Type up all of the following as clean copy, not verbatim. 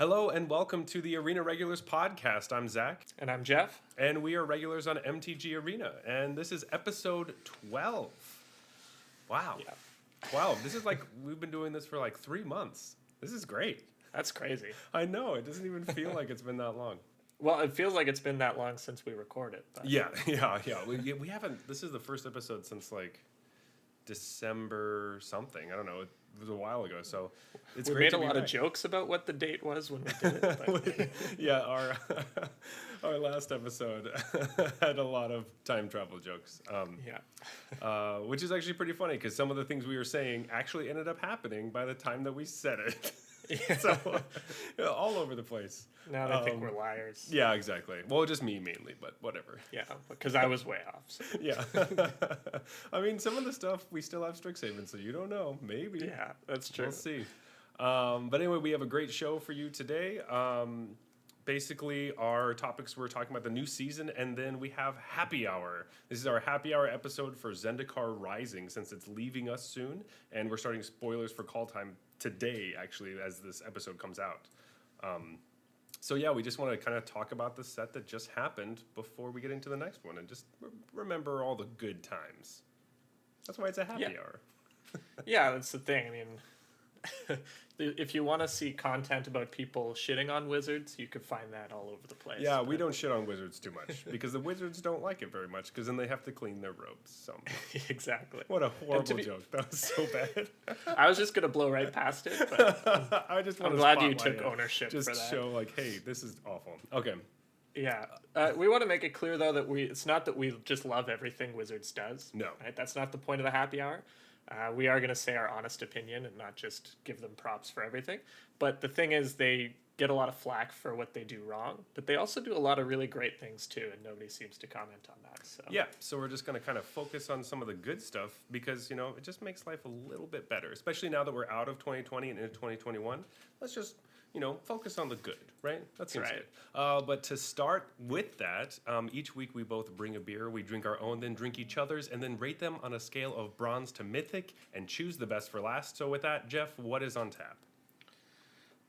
Hello and welcome to the Arena Regulars podcast. I'm Zach. And I'm Jeff. And we are regulars on MTG Arena. And this is episode 12. Wow. Yeah. 12. This is like, we've been doing this for like 3 months. This is great. That's crazy. I know. It doesn't even feel like it's been that long. Well, it feels like it's been that long since we recorded. But. Yeah. We haven't, this is the first episode since like December something. I don't know. It was a while ago. So it's we great made to a lot back. of jokes about what the date was when we did it. But. Yeah, our last episode had a lot of time travel jokes. Which is actually pretty funny because some of the things we were saying actually ended up happening by the time that we said it. Yeah. So all over the place. Now they think we're liars. Yeah, exactly. Well, just me mainly, but whatever. Yeah, because I was way off. So. Yeah. I mean, some of the stuff we still have Strixhaven, so you don't know. Maybe. Yeah, that's true. We'll see. But anyway, we have a great show for you today. Basically, our topics, we're talking about the new season, and then we have Happy Hour. This is our Happy Hour episode for Zendikar Rising, since it's leaving us soon, and we're starting spoilers for Kaldheim today, actually, as this episode comes out. So yeah, we just want to kind of talk about the set that just happened before we get into the next one, and just remember all the good times. That's why it's a Happy Hour. Yeah, that's the thing. I mean, if you want to see content about people shitting on wizards, you could find that all over the place. Yeah, we don't shit on wizards too much because the wizards don't like it very much because then they have to clean their robes. So Exactly. what a horrible joke. That was so bad. I was just going to blow right past it, but I'm glad you took ownership for that. Just show like, hey, this is awful. Okay. Yeah. We want to make it clear, though, that it's not that we just love everything Wizards does. No. Right? That's not the point of the happy hour. We are going to say our honest opinion and not just give them props for everything. But the thing is, they get a lot of flack for what they do wrong, but they also do a lot of really great things too, and nobody seems to comment on that. So yeah, so we're just going to kind of focus on some of the good stuff because, you know, it just makes life a little bit better, especially now that we're out of 2020 and into 2021. Let's just, you know, focus on the good, right? That seems right. Good. But to start with that, each week we both bring a beer, we drink our own, then drink each other's, and then rate them on a scale of bronze to mythic and choose the best for last. So with that, Jeff, what is on tap?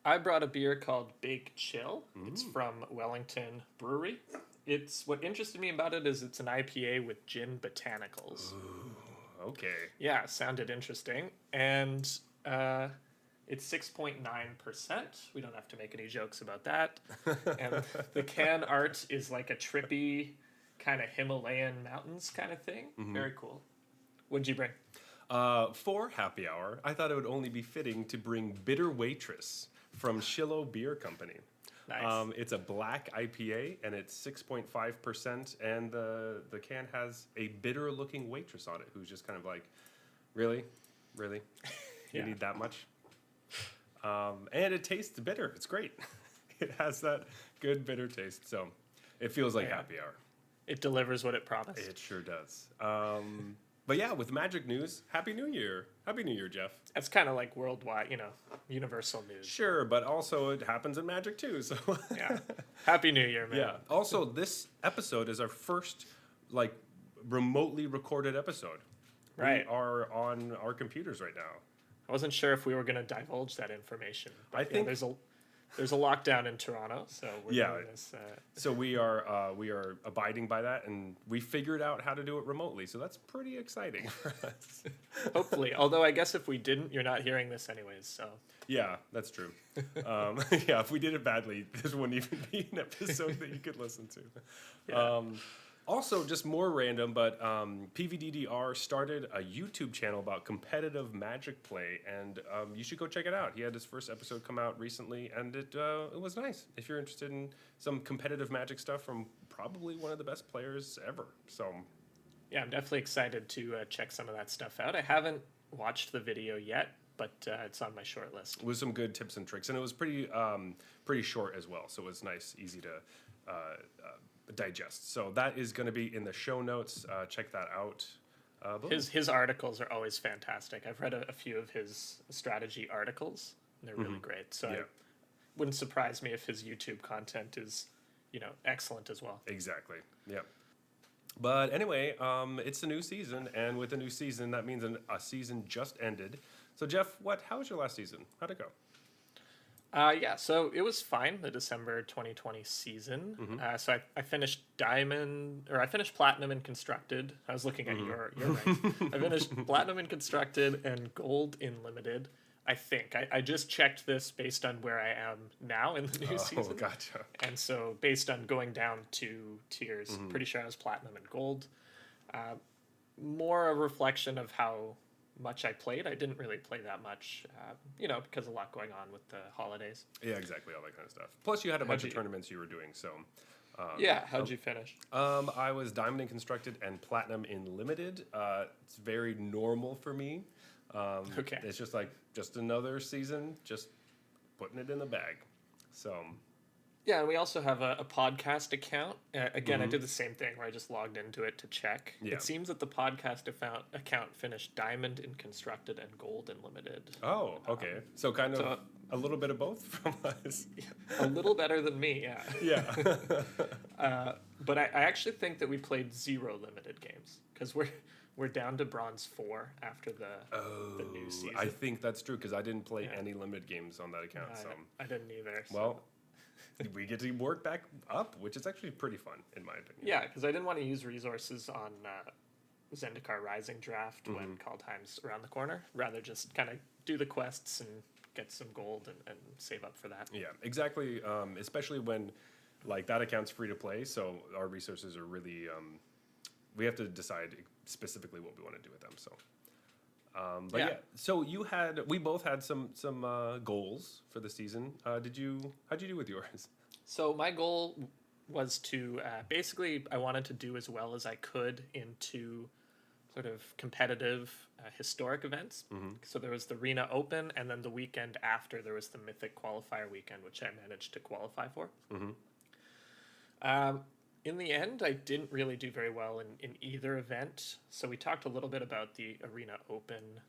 I brought a beer called Big Chill. It's from Wellington Brewery. What interested me about it is it's an IPA with gin botanicals. Ooh, okay. Yeah, sounded interesting. And it's 6.9%. We don't have to make any jokes about that. And the can art is like a trippy kind of Himalayan mountains kind of thing. Very cool. What'd you bring? For Happy Hour, I thought it would only be fitting to bring Bitter Waitress from Shiloh Beer Company. Nice. It's a black IPA, and it's 6.5%, and the can has a bitter-looking waitress on it who's just kind of like, really? Really? You need that much? And it tastes bitter. It's great. It has that good bitter taste, so it feels like Happy Hour. It delivers what it promised. It sure does. But yeah, with Magic news, Happy New Year. Happy New Year, Jeff. That's kind of like worldwide, universal news. Sure, but also it happens in Magic too, so. Yeah. Happy New Year, man. Yeah. Also, this episode is our first, like, remotely recorded episode. Right. We are on our computers right now. I wasn't sure if we were going to divulge that information. But I think there's a lockdown in Toronto, so we're doing this. So we are abiding by that, and we figured out how to do it remotely. So that's pretty exciting for us. Hopefully, although I guess if we didn't, you're not hearing this anyways. So yeah, that's true. Yeah, if we did it badly, this wouldn't even be an episode that you could listen to. Yeah. Also, just more random, but PVDDR started a YouTube channel about competitive Magic play, and you should go check it out. He had his first episode come out recently, and it was nice. If you're interested in some competitive Magic stuff from probably one of the best players ever, so yeah, I'm definitely excited to check some of that stuff out. I haven't watched the video yet, but it's on my short list. With some good tips and tricks, and it was pretty short as well, so it was nice, easy to digest. So that is going to be in the show notes. Check that out. His articles are always fantastic. I've read a few of his strategy articles, and they're really great. So it wouldn't surprise me if his YouTube content is, excellent as well. Exactly. Yeah. But anyway, it's a new season, and with a new season, that means a season just ended. So Jeff, how was your last season? How'd it go? Yeah, so it was fine, the December 2020 season. So I finished I finished Platinum in Constructed. I was looking at your rank. I finished Platinum in Constructed and Gold in Limited. I think. I just checked this based on where I am now in the new season. Oh, gotcha. And so based on going down 2 tiers, pretty sure I was Platinum and Gold. More a reflection of how much I played. I didn't really play that much, because a lot going on with the holidays. Yeah, exactly, all that kind of stuff. Plus, you had a bunch of tournaments you were doing, so... how'd you finish? I was Diamond in Constructed and Platinum in Limited. It's very normal for me. Okay. It's just another season, just putting it in the bag. So... Yeah, and we also have a podcast account. Again, I did the same thing where I just logged into it to check. Yeah. It seems that the podcast account finished Diamond in Constructed and Gold in Limited. Oh, okay. So kind of a little bit of both from us. A little better than me, yeah. Yeah. But I actually think that we played 0 limited games because we're down to bronze 4 after the new season. I think that's true because I didn't play any limited games on that account. So I didn't either. So. Well, we get to work back up, which is actually pretty fun, in my opinion. Yeah, because I didn't want to use resources on Zendikar Rising draft when Kaldheim's around the corner. Rather just kind of do the quests and get some gold and save up for that. Yeah, exactly. Especially when, that account's free to play, so our resources are really... we have to decide specifically what we want to do with them, so... So we both had some goals for the season. How'd you do with yours? So my goal was to basically I wanted to do as well as I could into sort of competitive historic events. So there was the Arena Open, and then the weekend after there was the Mythic Qualifier weekend, which I managed to qualify for. In the end, I didn't really do very well in either event. So we talked a little bit about the Arena Open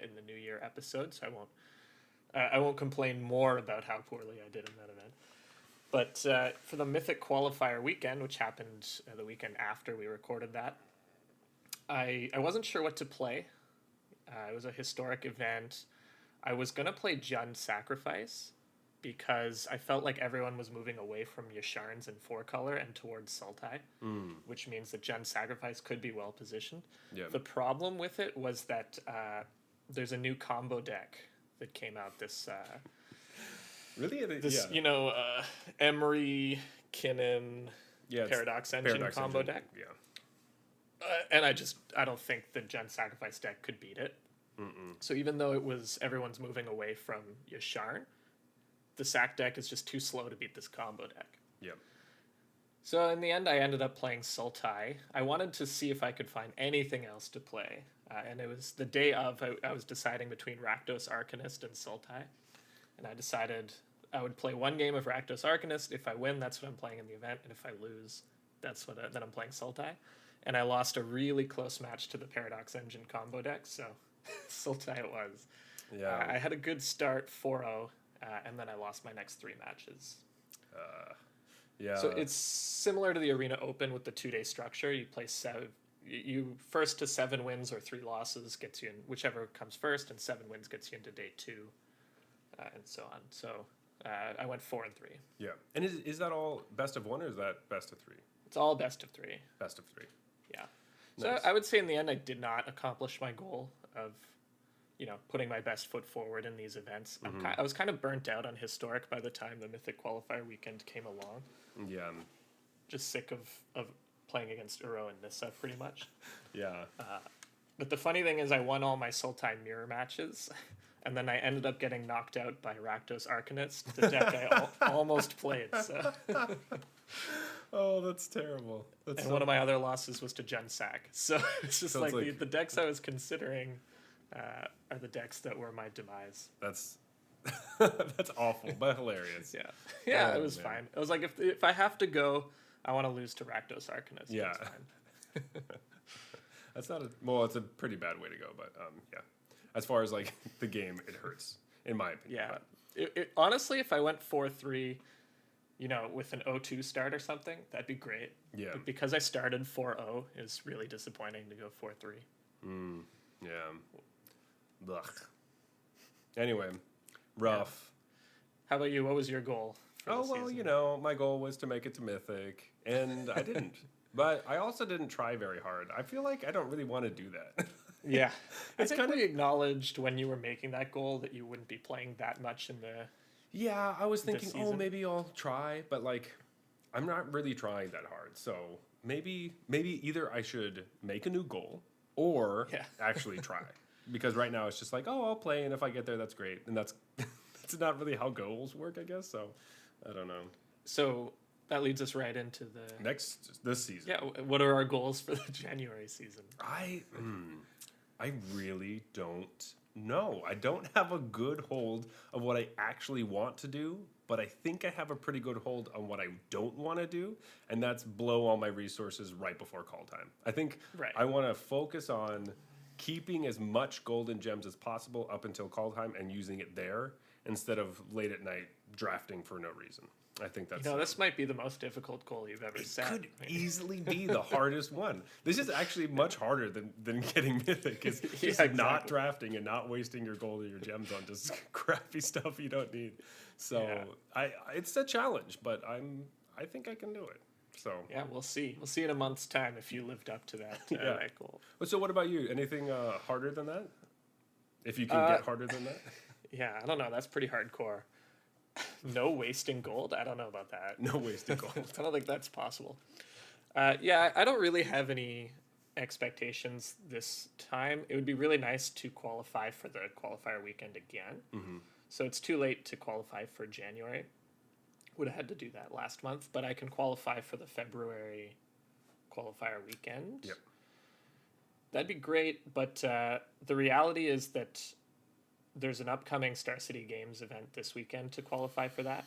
in the New Year episode. So I won't complain more about how poorly I did in that event. But for the Mythic Qualifier weekend, which happened the weekend after we recorded that, I wasn't sure what to play. It was a historic event. I was gonna play Jund Sacrifice, because I felt like everyone was moving away from Yasharns in 4-color and towards Sultai, which means that Jund Sacrifice could be well positioned. Yeah. The problem with it was that there's a new combo deck that came out this... Really? Emery, Kinnan, Paradox Engine combo deck. Yeah. And I don't think the Jund Sacrifice deck could beat it. So even though everyone's moving away from Yasharn, the sack deck is just too slow to beat this combo deck. Yeah. So in the end, I ended up playing Sultai. I wanted to see if I could find anything else to play. And it was the day of, I was deciding between Rakdos Arcanist and Sultai. And I decided I would play one game of Rakdos Arcanist. If I win, that's what I'm playing in the event. And if I lose, then I'm playing Sultai. And I lost a really close match to the Paradox Engine combo deck. So Sultai it was. Yeah. I had a good start, 4-0. And then I lost my next 3 matches. Yeah. So it's similar to the Arena Open with the 2-day structure. You play 7. You first to 7 wins or 3 losses gets you in whichever comes first, and 7 wins gets you into day 2, and so on. So I went 4-3. Yeah. And is that all best of 1 or is that best of 3? It's all best of 3. Best of 3. Yeah. Nice. So I would say in the end I did not accomplish my goal of putting my best foot forward in these events. I was kind of burnt out on Historic by the time the Mythic Qualifier weekend came along. Yeah. Just sick of playing against Uro and Nissa pretty much. Yeah. But the funny thing is I won all my Sultai mirror matches, and then I ended up getting knocked out by Rakdos Arcanist, the deck I almost played. So. Oh, that's terrible. One of my other losses was to Jund Sac. So it's just like the decks I was considering... are the decks that were my demise. That's awful, but hilarious. Yeah, it was fine. It was like if I have to go, I want to lose to Rakdos Arcanist. Yeah, that's fine. That's not it's a pretty bad way to go, but yeah. As far as the game, it hurts in my opinion. Yeah, honestly, if I went 4-3, with an 0-2 start or something, that'd be great. Yeah. But because I started 4-0, it's really disappointing to go 4-3. Yeah. Ugh. Anyway, rough. How about you? What was your goal for Oh, the well, season? you know, my goal was to make it to Mythic, and I didn't. But I also didn't try very hard. I feel like I don't really want to do that. Yeah. I It's think kind we of acknowledged when you were making that goal that you wouldn't be playing that much in the yeah. I was this thinking, oh, season. maybe I'll try, but like, I'm not really trying that hard. So maybe either I should make a new goal or Yeah. actually try, because right now it's just like, oh, I'll play, and if I get there, that's great, and that's that's not really how goals work, I guess. So I don't know. So that leads us right into the This season. yeah. What are our goals for the January season? I really don't know. I don't have a good hold of what I actually want to do, but I think I have a pretty good hold on what I don't want to do, and that's blow all my resources right before call time. I think Right. I want to focus on keeping as much golden gems as possible up until call time and using it there instead of late at night drafting for no reason. I think that's This might be the most difficult goal you've ever set. could easily be the hardest one. This is actually much harder than getting mythic. Is Yeah, just not exactly. drafting and not wasting your gold or your gems on just crappy stuff you don't need. So Yeah. it's a challenge, but I think I can do it. So Yeah, we'll see. We'll see in a month's time if you lived up to that, that goal. So what about you? Anything harder than that? If you can get harder than that? Yeah, I don't know. That's pretty hardcore. No wasting gold? I don't know about that. No wasted gold. I don't think that's possible. Yeah, I don't really have any expectations this time. It would be really nice to qualify for the qualifier weekend again. So it's too late to qualify for January. Would have had to do that last month, but I can qualify for the February qualifier weekend. Yep. That'd be great, but the reality is that there's an upcoming Star City Games event this weekend to qualify for that.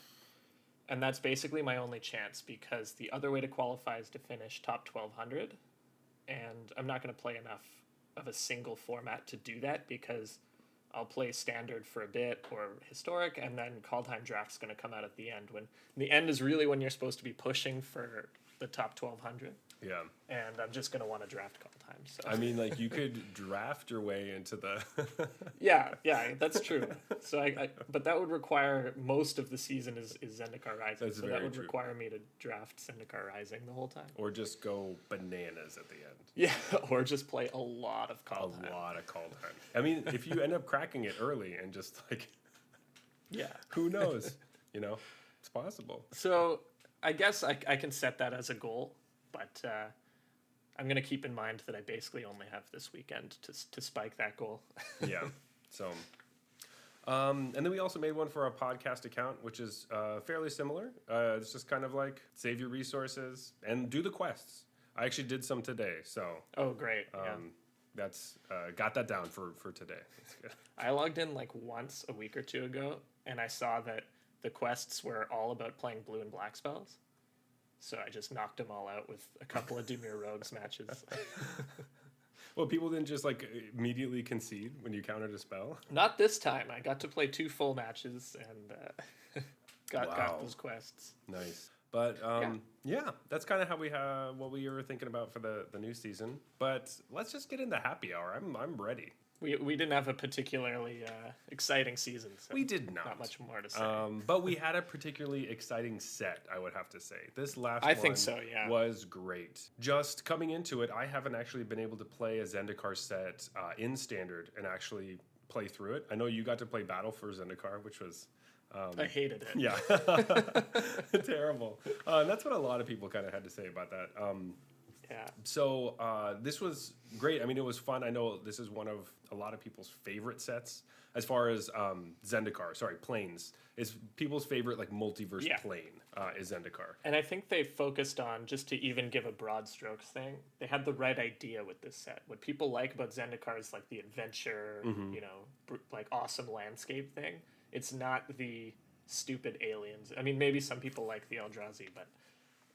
And that's basically my only chance because the other way to qualify is to finish top 1200. And I'm not going to play enough of a single format to do that because I'll play standard for a bit or historic, and then Kaldheim draft's going to come out at the end. When the end is really when you're supposed to be pushing for the top 1200. Yeah. And I'm just going to want to draft Kaldheim. So I mean, like, you could draft your way into the... yeah, that's true. So but that would require most of the season is Zendikar Rising. That's so that very would true. require me to draft Zendikar Rising the whole time. Or just go bananas at the end. Yeah, or just play a lot of Kaldheim. A lot of call time. I mean, if you end up cracking it early and just like, Yeah. who knows? You know, it's possible. So I guess I can set that as a goal, but I'm going to keep in mind that I basically only have this weekend to spike that goal. Yeah. So, and then we also made one for our podcast account, which is fairly similar. It's just kind of like save your resources and do the quests. I actually did some today, so Oh, great. Yeah. that's got that down for today. That's good. I logged in like once a week or two ago, and I saw that the quests were all about playing blue and black spells. So I just knocked them all out with a couple of Dimir Rogues matches. Well, people didn't just like immediately concede when you countered a spell. Not this time. I got to play 2 full matches and got Wow. those quests. Nice. But yeah, that's kind of how we have what we were thinking about for the new season. But let's just get into happy hour. I'm ready. We didn't have a particularly exciting season. So We did not. Not much more to say. But we had a particularly exciting set, I would have to say. This last I one think so, yeah. was great. Just coming into it, I haven't actually been able to play a Zendikar set in Standard and actually play through it. I know you got to play Battle for Zendikar, which was... I hated it. yeah, terrible. That's what a lot of people kind of had to say about that. Yeah. So this was great. I mean, it was fun. I know this is one of a lot of people's favorite sets as far as Planes is people's favorite like multiverse Yeah. plane is Zendikar. And I think they focused on, just to even give a broad strokes thing, they had the right idea with this set. What people like about Zendikar is like the adventure, like awesome landscape thing. It's not the stupid aliens. I mean, maybe some people like the Eldrazi, but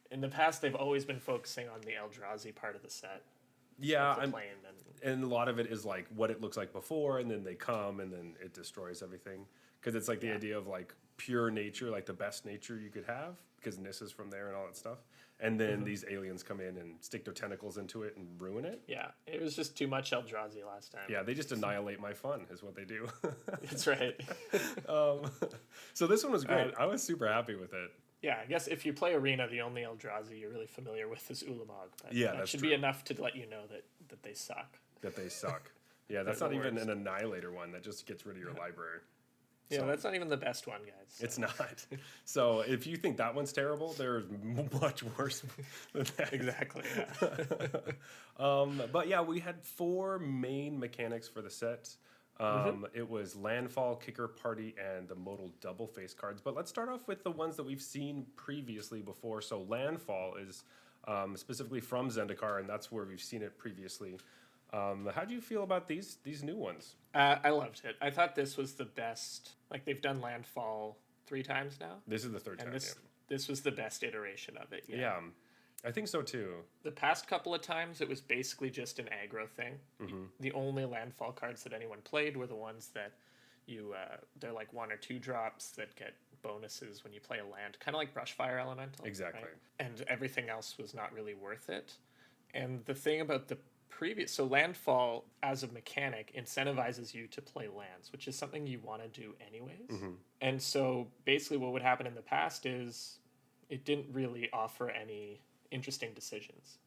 in the past they've always been focusing on the Eldrazi part of the set. Yeah, The plane and a lot of it is like what it looks like before, and then they come, and then it destroys everything. Because it's like the idea of like pure nature, like the best nature you could have, because Nissa's from there and all that stuff. And then these aliens come in and stick their tentacles into it and ruin it. Yeah, it was just too much Eldrazi last time. Yeah, they just annihilate my fun, is what they do. That's right. So this one was great. I was super happy with it. Yeah, I guess if you play Arena, the only Eldrazi you're really familiar with is Ulamog. But Yeah, that that's should true. be enough to let you know that they suck. That they suck. Yeah, that's They're not the even worst. an annihilator one. That just gets rid of your library. Yeah, So- that's not even the best one, guys. So. It's not. So if you think that one's terrible, there's much worse than that. Exactly. Yeah. But yeah, we had 4 main mechanics for the set. It was Landfall, Kicker Party, and the modal double face cards. But let's start off with the ones that we've seen previously before. So Landfall is specifically from Zendikar, and that's where we've seen it previously. How do you feel about these new ones? I loved it. I thought this was the best. Like, they've done Landfall 3 times now. This is the third And time. this was the best iteration of it. Yeah, I think so too. The past couple of times, it was basically just an aggro thing. The only Landfall cards that anyone played were the ones that they're like 1 or 2 drops that get bonuses when you play a land, kind of like Brushfire Elemental. Exactly. Right? And everything else was not really worth it. And the thing about the so Landfall as a mechanic incentivizes you to play lands, which is something you want to do anyways. And so basically what would happen in the past is it didn't really offer any interesting decisions.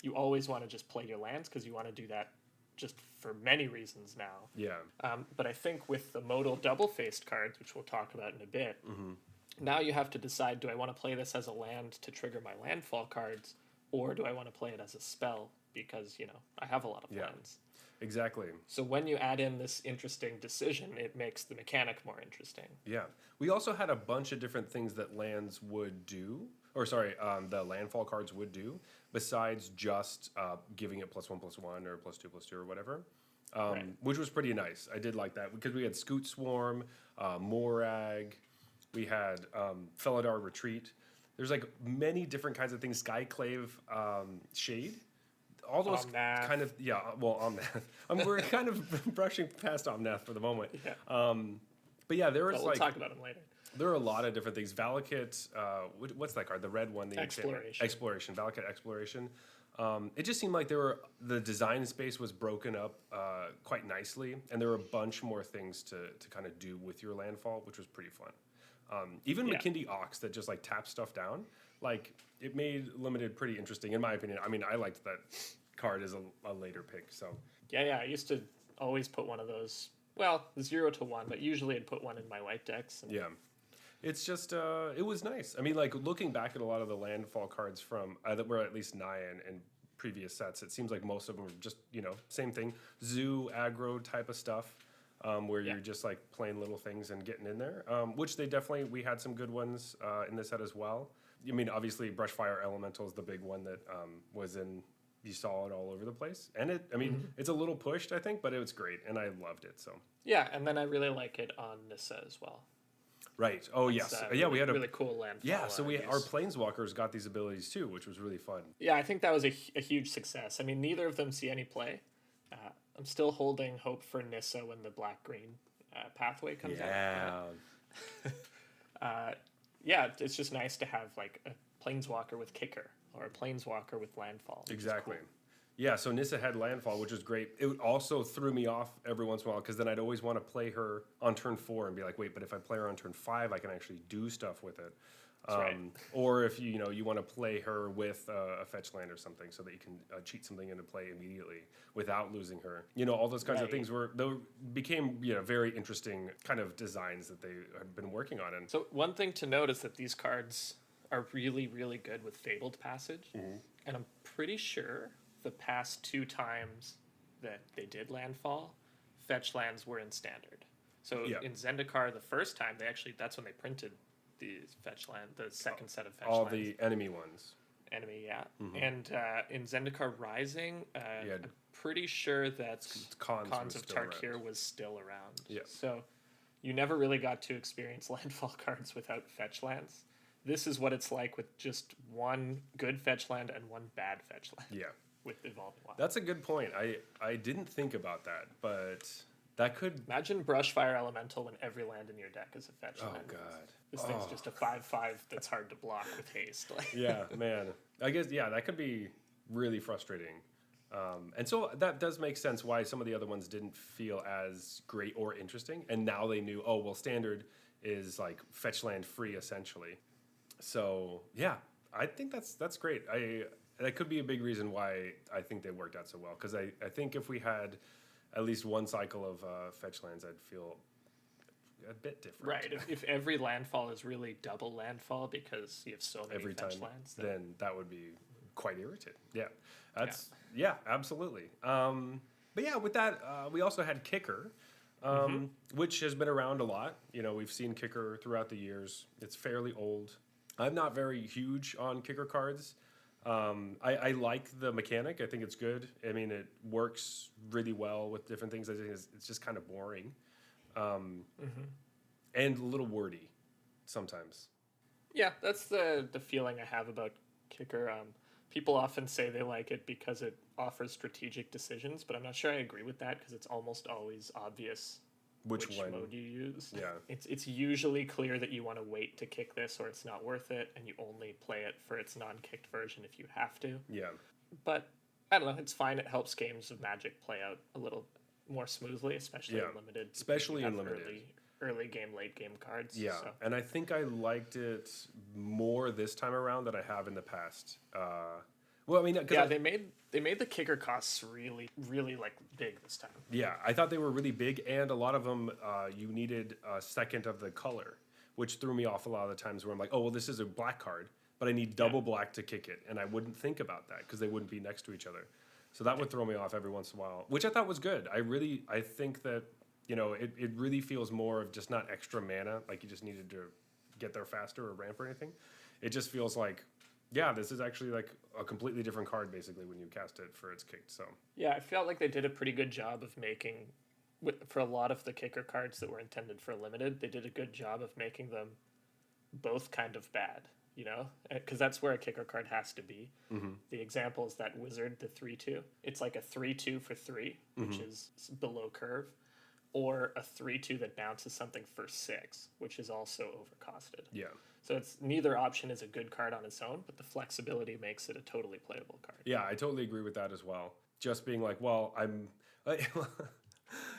You always want to just play your lands because you want to do that just for many reasons now. Yeah. But I think with the modal double-faced cards, which we'll talk about in a bit, now you have to decide, do I want to play this as a land to trigger my landfall cards, or do I want to play it as a spell because, I have a lot of lands. Exactly. So when you add in this interesting decision, it makes the mechanic more interesting. Yeah. We also had a bunch of different things that lands would do, the landfall cards would do, besides just giving it +1/+1 or +2/+2 or whatever, which was pretty nice. I did like that because we had Scoot Swarm, Morag, we had Felidar Retreat. There's like many different kinds of things. Skyclave, Shade. All those Omnath. kind of, Omnath. We're kind of brushing past Omnath for the moment. Yeah. But yeah, there was But we'll talk about them later. there are a lot of different things. Valakut, what's that card? The red one. The Exploration. Exploration. Valakut Exploration. It just seemed like the design space was broken up quite nicely, and there were a bunch more things to kind of do with your landfall, which was pretty fun. Even McKindy Ox that just like taps stuff down, like it made limited pretty interesting in my opinion. I mean, I liked that card as a later pick. So Yeah, I used to always put one of those, 0 to 1, but usually I'd put one in my white decks. And yeah, it's just it was nice. I mean, like looking back at a lot of the landfall cards from that were at least Naya and previous sets, it seems like most of them were just same thing, zoo aggro type of stuff. Where you're just like playing little things and getting in there, which we had some good ones in this set as well. I mean, obviously, Brushfire Elemental is the big one that you saw it all over the place. And it's a little pushed, I think, but it was great, and I loved it. So yeah, and then I really like it on Nissa as well. Right. Oh, It's, yes. really, we had really cool landfall. Yeah, so use. our Planeswalkers got these abilities too, which was really fun. Yeah, I think that was a huge success. I mean, neither of them see any play. I'm still holding hope for Nissa when the black-green pathway comes out. Yeah, it's just nice to have like a Planeswalker with Kicker or a Planeswalker with Landfall. Exactly. Yeah, so Nissa had Landfall, which was great. It also threw me off every once in a while because then I'd always want to play her on turn 4 and be like, wait, but if I play her on turn 5, I can actually do stuff with it. Right. Or if you want to play her with a fetch land or something so that you can cheat something into play immediately without losing her. All those kinds of things became very interesting kind of designs that they had been working on. And So one thing to note is that these cards are really, really good with Fabled Passage. And I'm pretty sure the past 2 times that they did Landfall, fetch lands were in Standard. So in Zendikar, the first time, that's when they printed the second set of fetch all lands. the enemy ones. Enemy, yeah. And in Zendikar Rising, I'm pretty sure that Khans of Tarkir was still around. Yeah. So you never really got to experience landfall cards without fetch lands. This is what it's like with just one good fetch land and one bad fetch land. Yeah. With Evolving Wild. That's a good point. I didn't think about that, but That could. Imagine Brushfire Elemental when every land in your deck is a fetch Oh land. god. This thing's just a 5/5 that's hard to block with haste. Like, Yeah, man. I guess that could be really frustrating. And so that does make sense why some of the other ones didn't feel as great or interesting. And now they knew, oh well, standard is like fetch land free essentially. So yeah, I think that's great. That could be a big reason why I think they worked out so well. Because I think if we had at least one cycle of fetch lands, I'd feel a bit different. right. If every landfall is really double landfall because you have so many Every fetch time, lands, then that would be quite irritating. Yeah, absolutely. But yeah, with that, we also had Kicker, which has been around a lot. You know, we've seen Kicker throughout the years. It's fairly old. I'm not very huge on Kicker cards. I like the mechanic. I think it's good. I mean, it works really well with different things. I think it's just kind of boring, and a little wordy sometimes. yeah, that's the feeling I have about Kicker. People often say they like it because it offers strategic decisions, but I'm not sure I agree with that because it's almost always obvious which one? mode you use. Yeah. It's usually clear that you want to wait to kick this or it's not worth it, and you only play it for its non-kicked version if you have to. Yeah. But I don't know, it's fine. It helps games of Magic play out a little more smoothly, especially in limited. Especially You in have limited. Early game, late game cards. Yeah, so. and I think I liked it more this time around than I have in the past. Well, I mean, they made the kicker costs really, really like big this time. Yeah, I thought they were really big, and a lot of them you needed a second of the color, which threw me off a lot of the times where I'm like, oh well, this is a black card, but I need double black to kick it, and I wouldn't think about that because they wouldn't be next to each other. So that would throw me off every once in a while, which I thought was good. I think that. You know, it really feels more of just not extra mana, like you just needed to get there faster or ramp or anything. It just feels like, yeah, this is actually like a completely different card, basically, when you cast it for its kicked. So yeah, I felt like they did a pretty good job of making, for a lot of the kicker cards that were intended for limited, they did a good job of making them both kind of bad, you know? Because that's where a kicker card has to be. Mm-hmm. The example is that Wizard, the 3/2. It's like a 3/2 for 3, which is below curve. Or a 3/2 that bounces something for 6, which is also overcosted. yeah. So it's neither option is a good card on its own, but the flexibility makes it a totally playable card. Yeah, I totally agree with that as well. Just being like, well, I'm...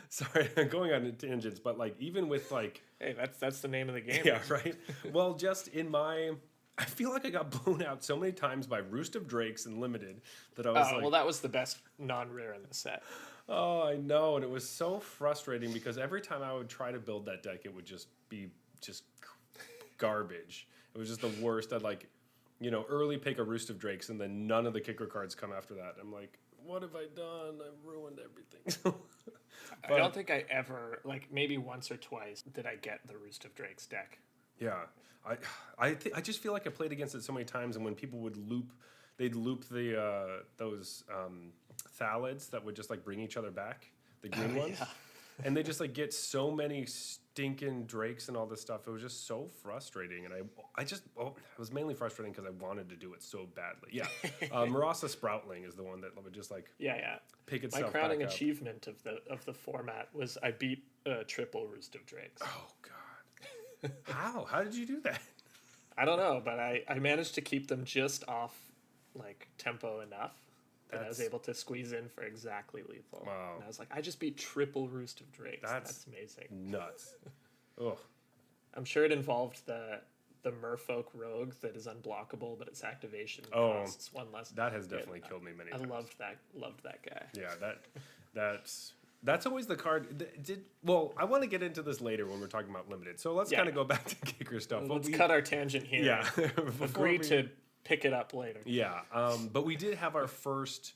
sorry, I'm going on tangents, but like even with like... Hey, that's the name of the game. Yeah, right? Well, just in my... I feel like I got blown out so many times by Roost of Drakes and Limited that I was like... well, that was the best non-rare in the set. Oh, I know, and it was so frustrating because every time I would try to build that deck, it would just be garbage. It was just the worst. I'd like, you know, early pick a Roost of Drakes, and then none of the kicker cards come after that. I'm like, what have I done? I've ruined everything. I don't think I ever, like maybe once or twice, did I get the Roost of Drakes deck. Yeah, I just feel like I played against it so many times, and when people would loop, they'd loop the those Thalids that would just like bring each other back, the green ones, and they just like get so many stinking Drakes and all this stuff. It was just so frustrating, and it was mainly frustrating because I wanted to do it so badly. Yeah, Marasa Sproutling is the one that would just like pick itself My crowning back up. achievement of the format was I beat triple Roost of Drakes. Oh god, how did you do that? I don't know, but I managed to keep them just off like tempo enough that I was able to squeeze in for exactly lethal. Wow. And I was like, I just beat triple Roost of Drakes. That's amazing. Nuts. Ugh. I'm sure it involved the Merfolk Rogue that is unblockable, but its activation costs one less. That has definitely killed me many times. I loved that guy. Yeah, that's always the card. I want to get into this later when we're talking about limited. So let's kind of go back to kicker stuff. Let's cut our tangent here. Yeah. Agree to pick it up later. Yeah, but we did have our first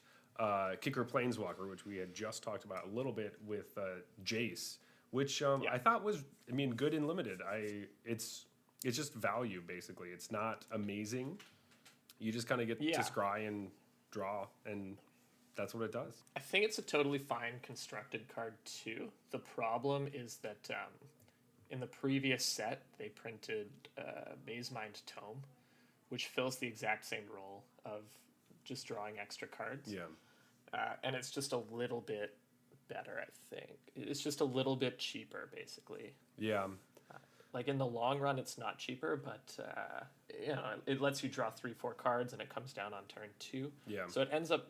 kicker planeswalker, which we had just talked about a little bit with Jace, which I thought was, good in limited. It's just value basically. It's not amazing. You just kind of get to scry and draw, and that's what it does. I think it's a totally fine constructed card too. The problem is that in the previous set they printed Mazemind Tome, which fills the exact same role of just drawing extra cards. Yeah. And it's just a little bit better, I think. It's just a little bit cheaper, basically. Yeah. Like in the long run, it's not cheaper, but it lets you draw 3-4 cards, and it comes down on turn 2. Yeah. So it ends up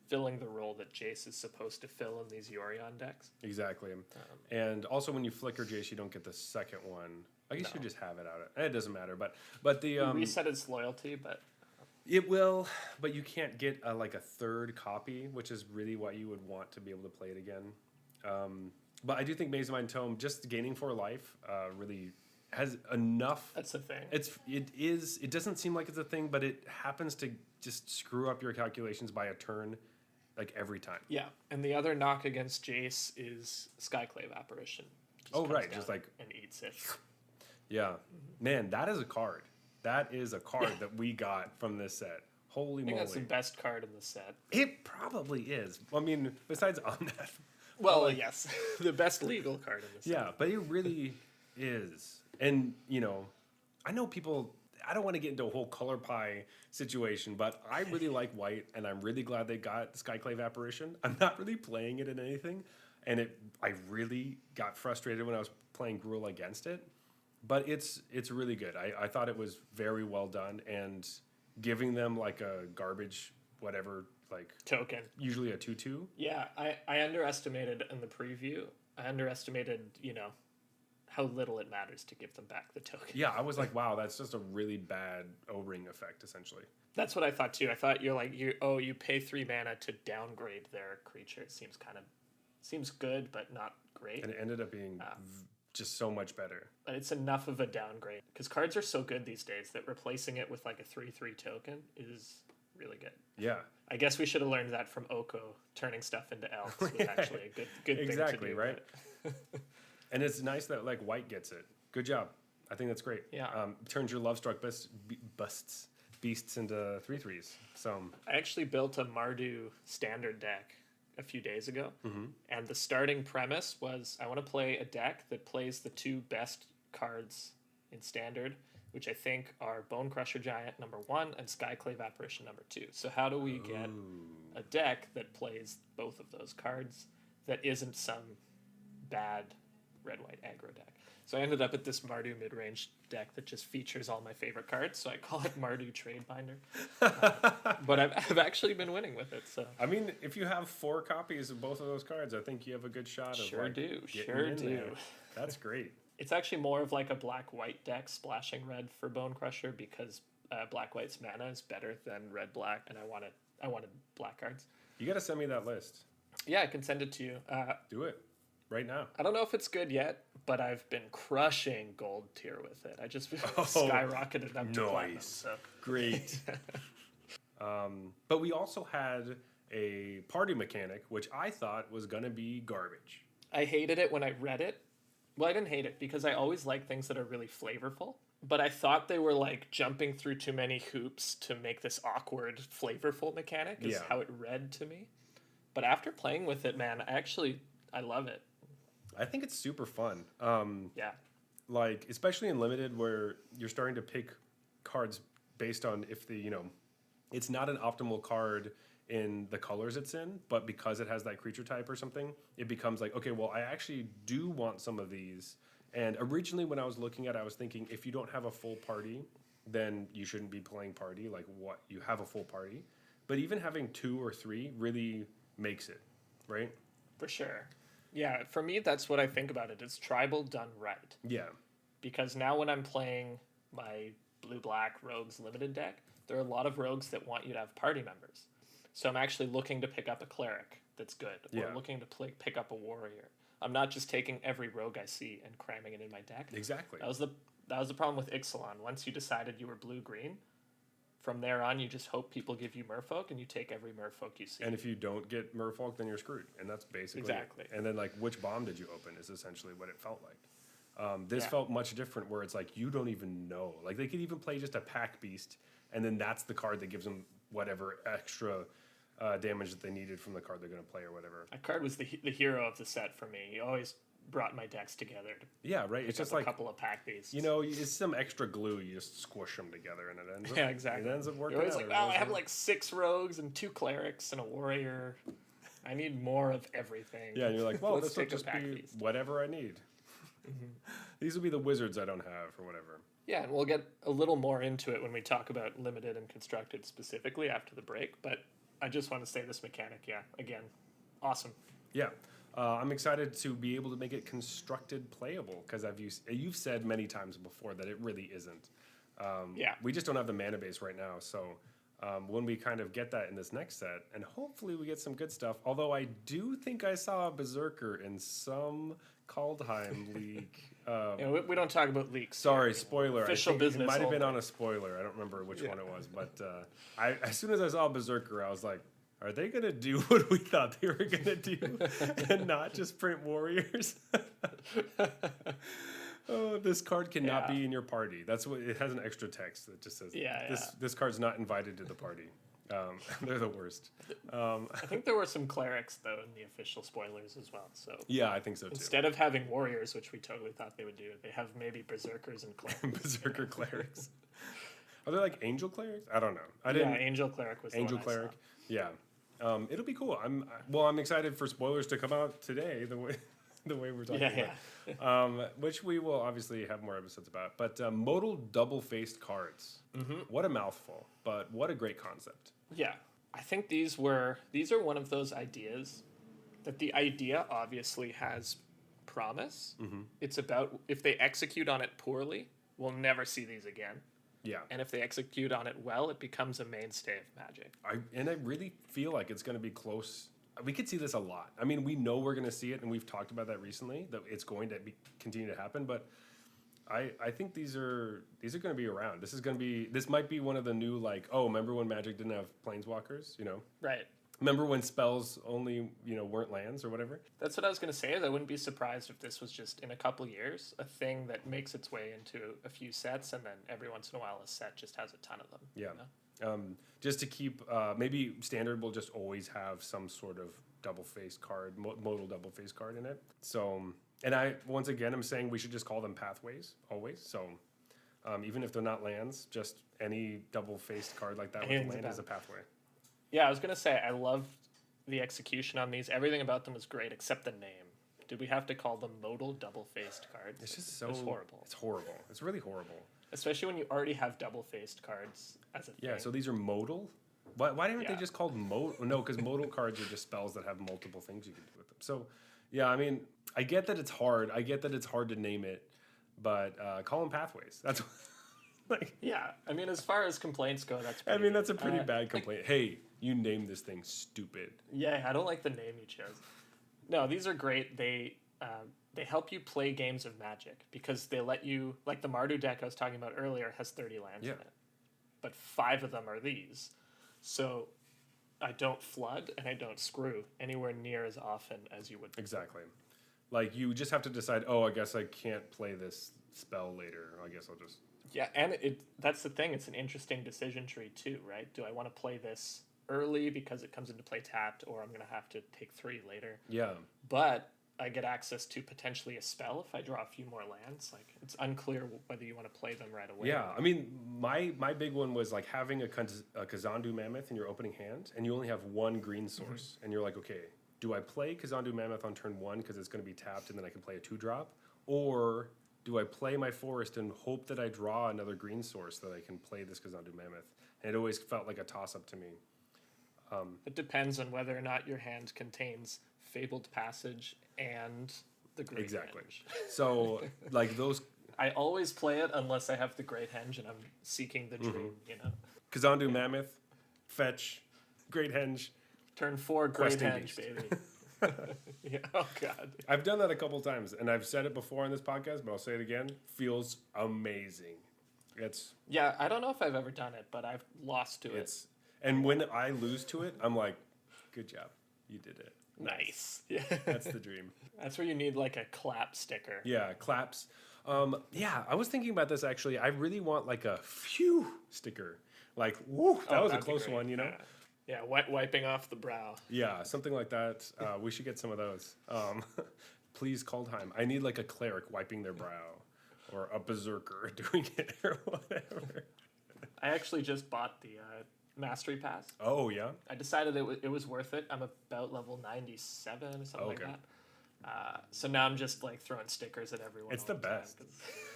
filling the role that Jace is supposed to fill in these Yorion decks. Exactly. And also, when you flicker Jace, you don't get the second one. I guess you just have it out. It doesn't matter, but the You reset its loyalty, but it will. But you can't get like a third copy, which is really what you would want to be able to play it again. But I do think Maze of Mind Tome, just gaining 4 life, really has enough. That's the thing. It doesn't seem like it's a thing, but it happens to just screw up your calculations by a turn, like every time. Yeah, and the other knock against Jace is Skyclave Apparition. Just like and eats it. Yeah, man, that is a card. That is a card that we got from this set. Holy I think moly! that's the best card in the set. It probably is. I mean, besides Omnath. Well, yes, the best legal card in the set. Yeah, but it really is. And I know people. I don't want to get into a whole color pie situation, but I really like white, and I'm really glad they got Skyclave Apparition. I'm not really playing it in anything, and I really got frustrated when I was playing Gruul against it. But it's really good. I thought it was very well done, and giving them like a garbage whatever like token, usually a 2/2. Yeah, I underestimated in the preview. I underestimated how little it matters to give them back the token. Yeah, I was like, wow, that's just a really bad O-ring effect, essentially. That's what I thought too. I thought you pay 3 mana to downgrade their creature. It seems good, but not great. And it ended up being just so much better. But it's enough of a downgrade because cards are so good these days that replacing it with like a 3/3 token is really good. Yeah. I guess we should have learned that from Oko. Turning stuff into elves was actually a good thing to do. Right? And it's nice that like white gets it. Good job. I think that's great. Yeah. Turns your Lovestruck beasts into 3/3s. So I actually built a Mardu standard deck a few days ago, and the starting premise was I want to play a deck that plays the 2 best cards in standard, which I think are Bone Crusher Giant #1 and Skyclave Apparition #2. So how do we get a deck that plays both of those cards that isn't some bad red-white aggro deck? So I ended up with this Mardu mid-range deck that just features all my favorite cards, so I call it Mardu Trade Binder. But I've actually been winning with it. So I mean, if you have 4 copies of both of those cards, I think you have a good shot of Sure do. there. That's great. It's actually more of like a black-white deck splashing red for Bone Crusher because black-white's mana is better than red-black, and I wanted black cards. You got to send me that list. Yeah, I can send it to you. Do it right now. I don't know if it's good yet, but I've been crushing gold tier with it. I just skyrocketed up to platinum. So. Great. But we also had a party mechanic, which I thought was going to be garbage. I hated it when I read it. Well, I didn't hate it because I always like things that are really flavorful. But I thought they were like jumping through too many hoops to make this awkward, flavorful mechanic is how it read to me. But after playing with it, man, I love it. I think it's super fun. Yeah. Like, especially in Limited where you're starting to pick cards based on if it's not an optimal card in the colors it's in, but because it has that creature type or something, it becomes like, okay, well, I actually do want some of these. And originally when I was looking at it, I was thinking if you don't have a full party, then you shouldn't be playing party. Like, what? You have a full party. But even having 2 or 3 really makes it, right? For sure. Yeah, for me, that's what I think about it. It's tribal done right. Yeah. Because now when I'm playing my blue-black rogues limited deck, there are a lot of rogues that want you to have party members. So I'm actually looking to pick up a cleric that's good, or looking to pick up a warrior. I'm not just taking every rogue I see and cramming it in my deck. Exactly. That was the problem with Ixalan. Once you decided you were blue-green, from there on, you just hope people give you merfolk, and you take every merfolk you see. And if you don't get merfolk, then you're screwed. And that's basically exactly it. And then, like, which bomb did you open is essentially what it felt like. This felt much different where it's like, you don't even know. Like, they could even play just a pack beast, and then that's the card that gives them whatever extra damage that they needed from the card they're going to play or whatever. That card was the hero of the set for me. He always brought my decks together. It's just like a couple of pack beasts. It's some extra glue. You just squish them together, and it ends up. Yeah, exactly. It ends up working. You're always like, I have like 6 rogues and 2 clerics and a warrior. I need more of everything. Yeah, and you're like, well, Let's this will take a just pack be feast. whatever I need. These will be the wizards I don't have or whatever. Yeah, and we'll get a little more into it when we talk about limited and constructed specifically after the break. But I just want to say this mechanic, yeah, again, awesome. Yeah. I'm excited to be able to make it constructed playable because you've said many times before that it really isn't. Yeah. We just don't have the mana base right now. So when we kind of get that in this next set, and hopefully we get some good stuff. Although I do think I saw a Berserker in some Kaldheim leak. Yeah, we don't talk about leaks. Sorry, here, spoiler. Official I think business It might have been only. on a spoiler. I don't remember which one it was, but as soon as I saw Berserker, I was like, "Are they gonna do what we thought they were gonna do, and not just print warriors?" Oh, this card cannot Yeah. be in your party. That's what it has, an extra text that just says, Yeah, this card's not invited to the party." They're the worst. I think there were some clerics though in the official spoilers as well. So Yeah, I think so too. instead of having warriors, which we totally thought they would do, they have maybe berserkers and clerics. Berserker clerics. Are they like angel clerics? I don't know. I Yeah, didn't. angel cleric was Angel the one I cleric. saw. Yeah. It'll be cool. I'm excited for spoilers to come out today. The way we're talking Yeah, about, which we will obviously have more episodes about. But modal double-faced cards. What a mouthful, but what a great concept. Yeah, I think these are one of those ideas that the idea obviously has promise. It's about if they execute on it poorly, we'll never see these again. Yeah, And if they execute on it well, it becomes a mainstay of Magic. I really feel like it's going to be close. We could see this a lot. I mean, we know we're going to see it, and we've talked about that recently. That it's going to continue to happen, but I think these are going to be around. This might be one of the new, like, oh, remember when Magic didn't have planeswalkers? Right. Remember when spells only weren't lands or whatever? That's what I was going to say. Is I wouldn't be surprised if this was just in a couple years a thing that makes its way into a few sets, and then every once in a while a set just has a ton of them. Yeah. You know? Just to keep, maybe Standard will just always have some sort of double-faced card, modal double-faced card in it. So, and once again, I'm saying we should just call them pathways, always. So, even if they're not lands, just any double-faced card like that with a Anything's a land is a path. pathway. Yeah, I was going to say I love the execution on these. Everything about them was great except the name. Did we have to call them modal double-faced cards? It's just so... It's horrible. It's horrible. It's really horrible. Especially when you already have double-faced cards as a thing. Yeah, so these are modal? Why aren't they Yeah. just called modal? No, because modal cards are just spells that have multiple things you can do with them. So, yeah, I mean, I get that it's hard. I get that it's hard to name it, but call them pathways. That's like... Yeah, I mean, as far as complaints go, that's I pretty mean, that's a good. pretty bad complaint. Hey, you named this thing stupid. Yeah, I don't like the name you chose. No, these are great. They help you play games of Magic because they let you, like the Mardu deck I was talking about earlier has 30 lands Yeah. in it, but 5 of them are these. So I don't flood and I don't screw anywhere near as often as you would. Exactly. Like, you just have to decide, oh, I guess I can't play this spell later. I guess I'll just... Yeah, and that's the thing. It's an interesting decision tree too, right? Do I want to play this early because it comes into play tapped, or I'm going to have to take 3 later? Yeah. But I get access to potentially a spell if I draw a few more lands. Like, it's unclear whether you want to play them right away. Yeah, I mean, my big one was like having a Kazandu Mammoth in your opening hand, and you only have 1 green source, and you're like, okay, do I play Kazandu Mammoth on turn 1 because it's going to be tapped, and then I can play a 2-drop, or do I play my forest and hope that I draw another green source that I can play this Kazandu Mammoth? And it always felt like a toss-up to me. It depends on whether or not your hand contains Fabled Passage and the Great Exactly. Henge. So, like, those I always play it unless I have the Great Henge and I'm seeking the dream, you know. Kazandu Mammoth, fetch, Great Henge. Turn 4, Great Questing Henge, Beast. baby. Yeah, oh, God. I've done that a couple times, and I've said it before on this podcast, but I'll say it again. Feels amazing. Yeah, I don't know if I've ever done it, but I've lost to it. And when I lose to it, I'm like, good job. You did it. Nice. Yeah. That's the dream. That's where you need like a clap sticker. Yeah, claps. Yeah, I was thinking about this actually. I really want like a phew sticker. Like, woo, that was a That'd be close great. one, you know? Yeah, wiping off the brow. Yeah, something like that. We should get some of those. Please, Kaldheim. I need like a cleric wiping their brow, or a berserker doing it, or whatever. I actually just bought the Mastery Pass. Oh, yeah? I decided it was worth it. I'm about level 97 or something like Okay. that. So now I'm just like throwing stickers at everyone. It's all the time best. 'cause-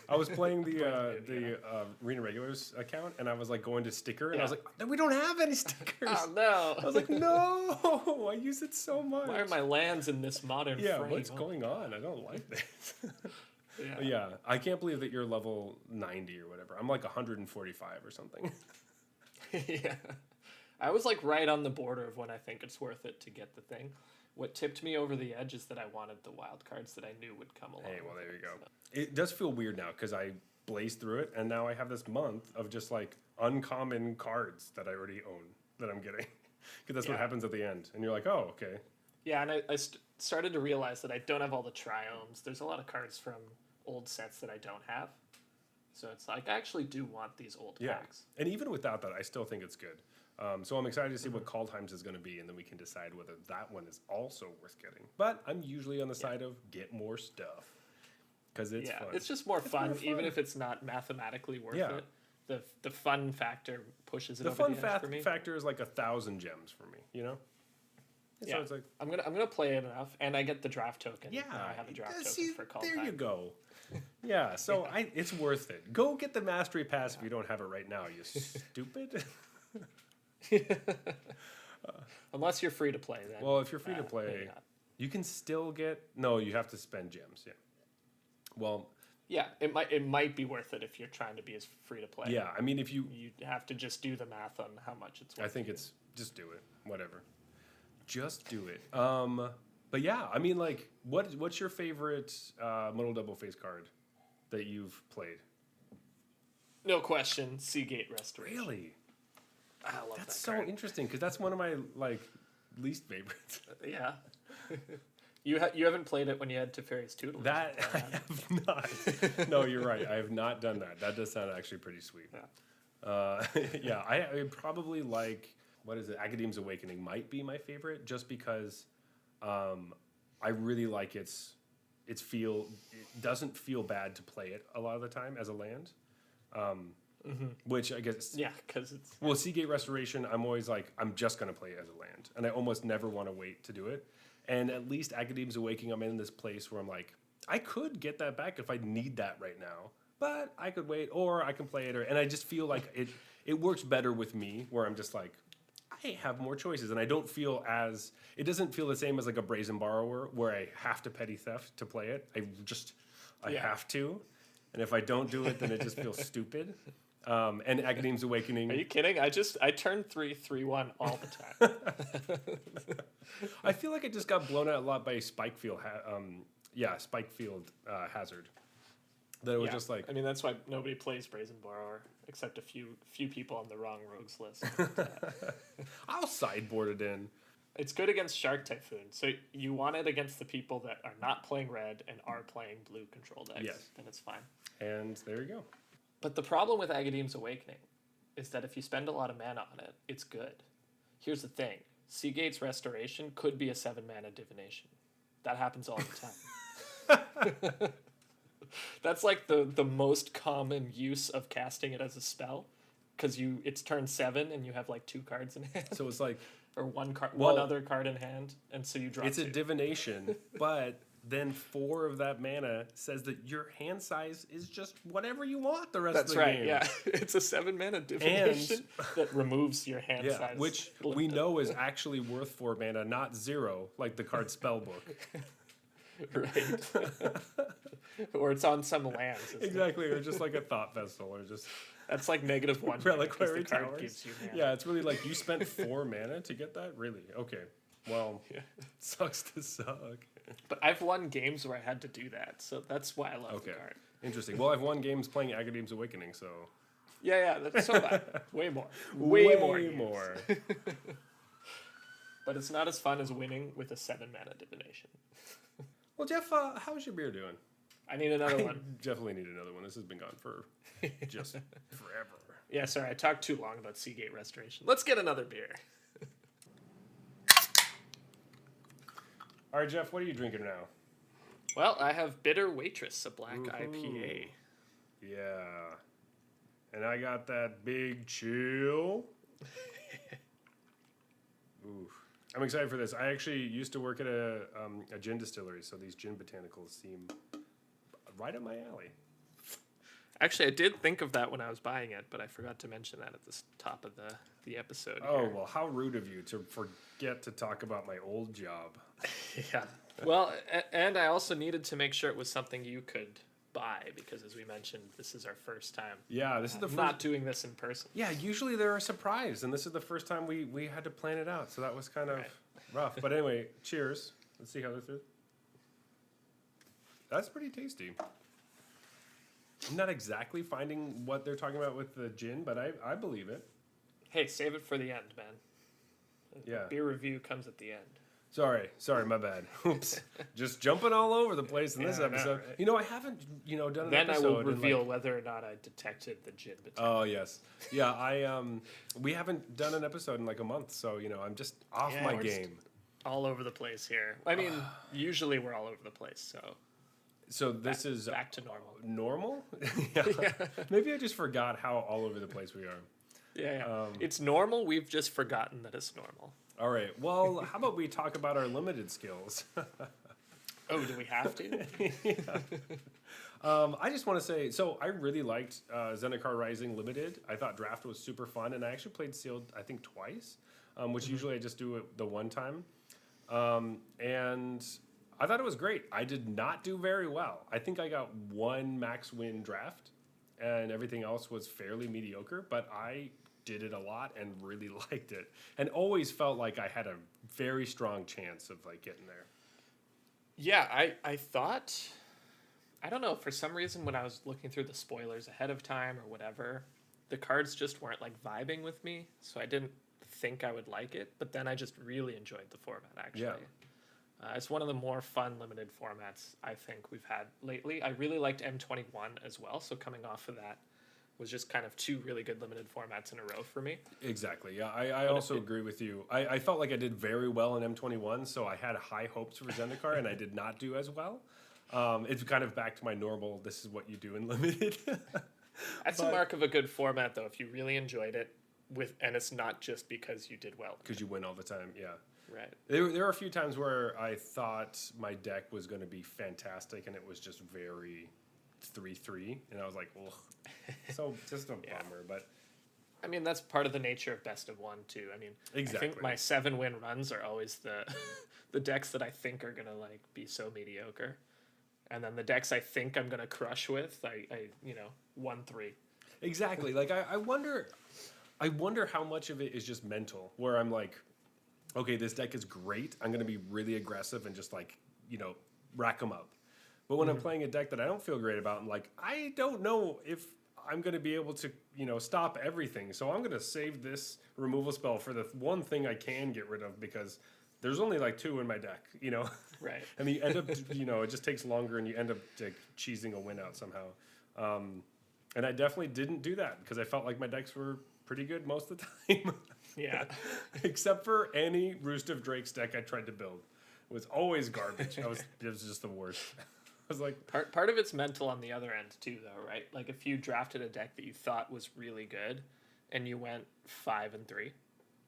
I was playing the Brand new, you Arena Regulars account, and I was like going to sticker, and I Yeah. was like, we don't have any stickers. Oh no! I was like, no, I use it so much. Why are my lands in this modern Yeah, frame? what's Oh, going on? I don't like this. Yeah. Yeah, I can't believe that you're level 90 or whatever. I'm like 145 or something. Yeah. I was like right on the border of when I think it's worth it to get the thing. What tipped me over the edge is that I wanted the wild cards that I knew would come along. Hey, well, with there it, you go. so. It does feel weird now because I blazed through it, and now I have this month of just like uncommon cards that I already own that I'm getting. Because that's what Yeah. happens at the end. And you're like, oh, okay. Yeah, and I started to realize that I don't have all the triomes. There's a lot of cards from old sets that I don't have. So it's like, I actually do want these old Yeah. packs. And even without that, I still think it's good. So I'm excited to see what Kaldheim's is going to be, and then we can decide whether that one is also worth getting. But I'm usually on the side of get more stuff because it's fun. It's just more fun, more even fun. if it's not mathematically worth Yeah. it. The fun factor pushes it The over fun the edge for me. factor is like 1,000 gems for me, you know? Yeah. So it's like, I'm gonna play it enough, and I get the draft token. yeah, Now I have a draft see, token for Kaldheim. there you go. Yeah, so it's worth it. Go get the Mastery Pass if you don't have it right now, you stupid. Unless you're free to play, then. Well, if you're free to maybe play, not. you can still get... No, you have to spend gems, yeah. Well, Yeah, it might be worth it if you're trying to be as free to play. yeah, I mean, if you... You have to just do the math on how much it's worth. I think it's... Just do it. Whatever. Just do it. But yeah, I mean, like, what's your favorite Modal Double Face card that you've played? No question, Seagate Restoration. Really? I love That's that so card. interesting because that's one of my like least favorites. Yeah. You haven't played it when you had Teferi's Tutelage. That I have not. No, you're right. I have not done that. That does sound actually pretty sweet. Yeah. Yeah, I probably like what is it? Academ's Awakening might be my favorite just because I really like it doesn't feel bad to play it a lot of the time as a land. Which I guess Yeah, because it's... well, Seagate Restoration, I'm always like, I'm just going to play it as a land. And I almost never want to wait to do it. And at least Academ's Awakening, I'm in this place where I'm like, I could get that back if I need that right now. But I could wait, or I can play it. And I just feel like it works better with me, where I'm just like, I have more choices. And I don't feel as, it doesn't feel the same as like a Brazen Borrower, where I have to petty theft to play it. I have to. And if I don't do it, then it just feels stupid. And Academ's Awakening. Are you kidding? I turn 3/3/1 all the time. I feel like I just got blown out a lot by Spikefield. Spikefield Hazard. That it was just like, I mean, that's why nobody plays Brazen Borrower, except a few people on the wrong rogues list. I'll sideboard it in. It's good against Shark Typhoon, so you want it against the people that are not playing red and are playing blue control decks. Yes. Then it's fine. And there you go. But the problem with Academ's Awakening is that if you spend a lot of mana on it, it's good. Here's the thing. Seagate's Restoration could be a 7-mana divination. That happens all the time. That's like the most common use of casting it as a spell, because it's turn 7 and you have like 2 cards in hand. So it's like, Or one Well, other card in hand, and so you draw it's 2. a divination, but then 4 of that mana says that your hand size is just whatever you want the rest That's of the right, game. yeah. It's a 7-mana divination that removes your hand Yeah, size. which we know is actually worth 4 mana, not 0, like the card Spellbook. Right. Or it's on some lands. isn't it? Exactly, or just like a Thought Vessel, or just That's like -1 because Reliquary the card Towers. gives you mana. Yeah, it's really like you spent 4 mana to get that? Really? Okay. Well, Yeah. sucks to suck. But I've won games where I had to do that, so that's why I love Okay. the card. Interesting. Well, I've won games playing Academ's Awakening, so... Yeah, that's so bad. Way more. Way more. games. more. But it's not as fun as winning with a 7-mana divination. Well, Jeff, how's your beer doing? I need another one. Definitely need another one. This has been gone for just forever. Yeah, sorry, I talked too long about Seagate Restoration. Let's get another beer. All right, Jeff, what are you drinking now? Well, I have Bitter Waitress, a black IPA. Yeah. And I got that Big Chill. Ooh. I'm excited for this. I actually used to work at a gin distillery, so these gin botanicals seem right up my alley. Actually, I did think of that when I was buying it, but I forgot to mention that at the top of the episode. Oh, here. well, how rude of you to forget to talk about my old job. Yeah. Well, and I also needed to make sure it was something you could buy because, as we mentioned, this is our first time. Yeah, this is the first. Not doing this in person. Yeah, usually they're a surprise, and this is the first time we had to plan it out, so that was kind of rough. But anyway, cheers. Let's see how this is. That's pretty tasty. I'm not exactly finding what they're talking about with the gin, but I believe it. Hey, save it for the end, man. Yeah. Beer review comes at the end. Sorry, my bad. Oops. Just jumping all over the place in this episode. Right? You know, I haven't, done an then episode. I will reveal whether or not I detected the gin. Oh, yes. Yeah, we haven't done an episode in like a month, so, I'm just off my game. All over the place here. I mean, usually we're all over the place, so. So this is back to normal. Normal? Yeah. Maybe I just forgot how all over the place we are. Yeah. It's normal. We've just forgotten that it's normal. All right. Well, how about we talk about our limited skills? Oh, do we have to? I just want to say, so I really liked Zendikar Rising Limited. I thought Draft was super fun, and I actually played Sealed, I think, twice, which usually I just do it the one time. And I thought it was great. I did not do very well. I think I got one max win draft, and everything else was fairly mediocre, but I did it a lot and really liked it, and always felt like I had a very strong chance of like getting there. Yeah, I thought, I don't know, for some reason when I was looking through the spoilers ahead of time or whatever, the cards just weren't like vibing with me, so I didn't think I would like it, but then I just really enjoyed the format actually. Yeah. It's one of the more fun limited formats I think we've had lately. I really liked M21 as well, so coming off of that was just kind of two really good limited formats in a row for me. Exactly. Yeah, I also agree with you. I felt like I did very well in M21, so I had high hopes for Zendikar, and I did not do as well. It's kind of back to my normal, this is what you do in limited. That's a mark of a good format, though, if you really enjoyed it, and it's not just because you did well. Because you win all the time, yeah. Right. There were a few times where I thought my deck was going to be fantastic, and it was just very 3-3, and I was like, ugh. So just a bummer, but I mean that's part of the nature of best of one too. I mean, exactly. I think my 7-win runs are always the decks that I think are gonna like be so mediocre, and then the decks I think I'm gonna crush with, I 1-3. Exactly. Like I wonder how much of it is just mental, where I'm like, okay, this deck is great. I'm gonna be really aggressive and just like rack them up. But when I'm playing a deck that I don't feel great about, I'm like, I don't know if I'm going to be able to, stop everything. So I'm going to save this removal spell for the one thing I can get rid of because there's only like 2 in my deck, Right. And you end up, it just takes longer and you end up like cheesing a win out somehow. And I definitely didn't do that because I felt like my decks were pretty good most of the time. Yeah. Except for any Roost of Drake's deck I tried to build. It was always garbage. It was just the worst. I was like, part of it's mental on the other end too, though, right? Like if you drafted a deck that you thought was really good, and you went 5-3,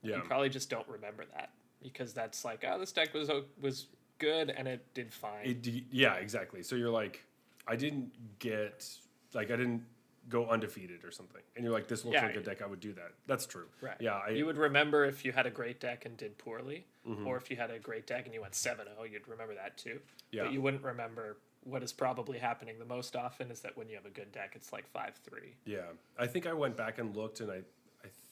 you probably just don't remember that because that's like, oh, this deck was good and it did fine. Yeah, exactly. So you're like, I didn't go undefeated or something, and you're like, this looks like a deck I would do that. That's true. Right. Yeah. You would remember if you had a great deck and did poorly, or if you had a great deck and you went 7-0, you'd remember that too. Yeah. But you wouldn't remember. What is probably happening the most often is that when you have a good deck, it's like 5-3. Yeah. I think I went back and looked, and I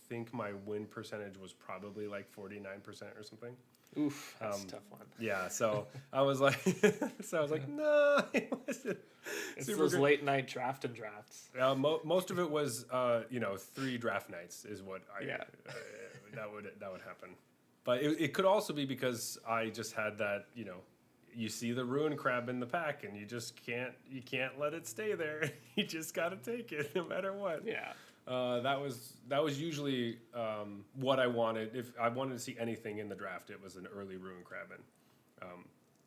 think my win percentage was probably like 49% or something. Oof, that's a tough one. Yeah, so I was like, no, it wasn't. It's those late night drafts. Most of it was, 3 draft nights is what that would happen. But it could also be because I just had that, you see the ruin crab in the pack and you can't let it stay there. You just got to take it no matter what. Yeah. That was usually what I wanted. If I wanted to see anything in the draft, it was an early ruin crabbing,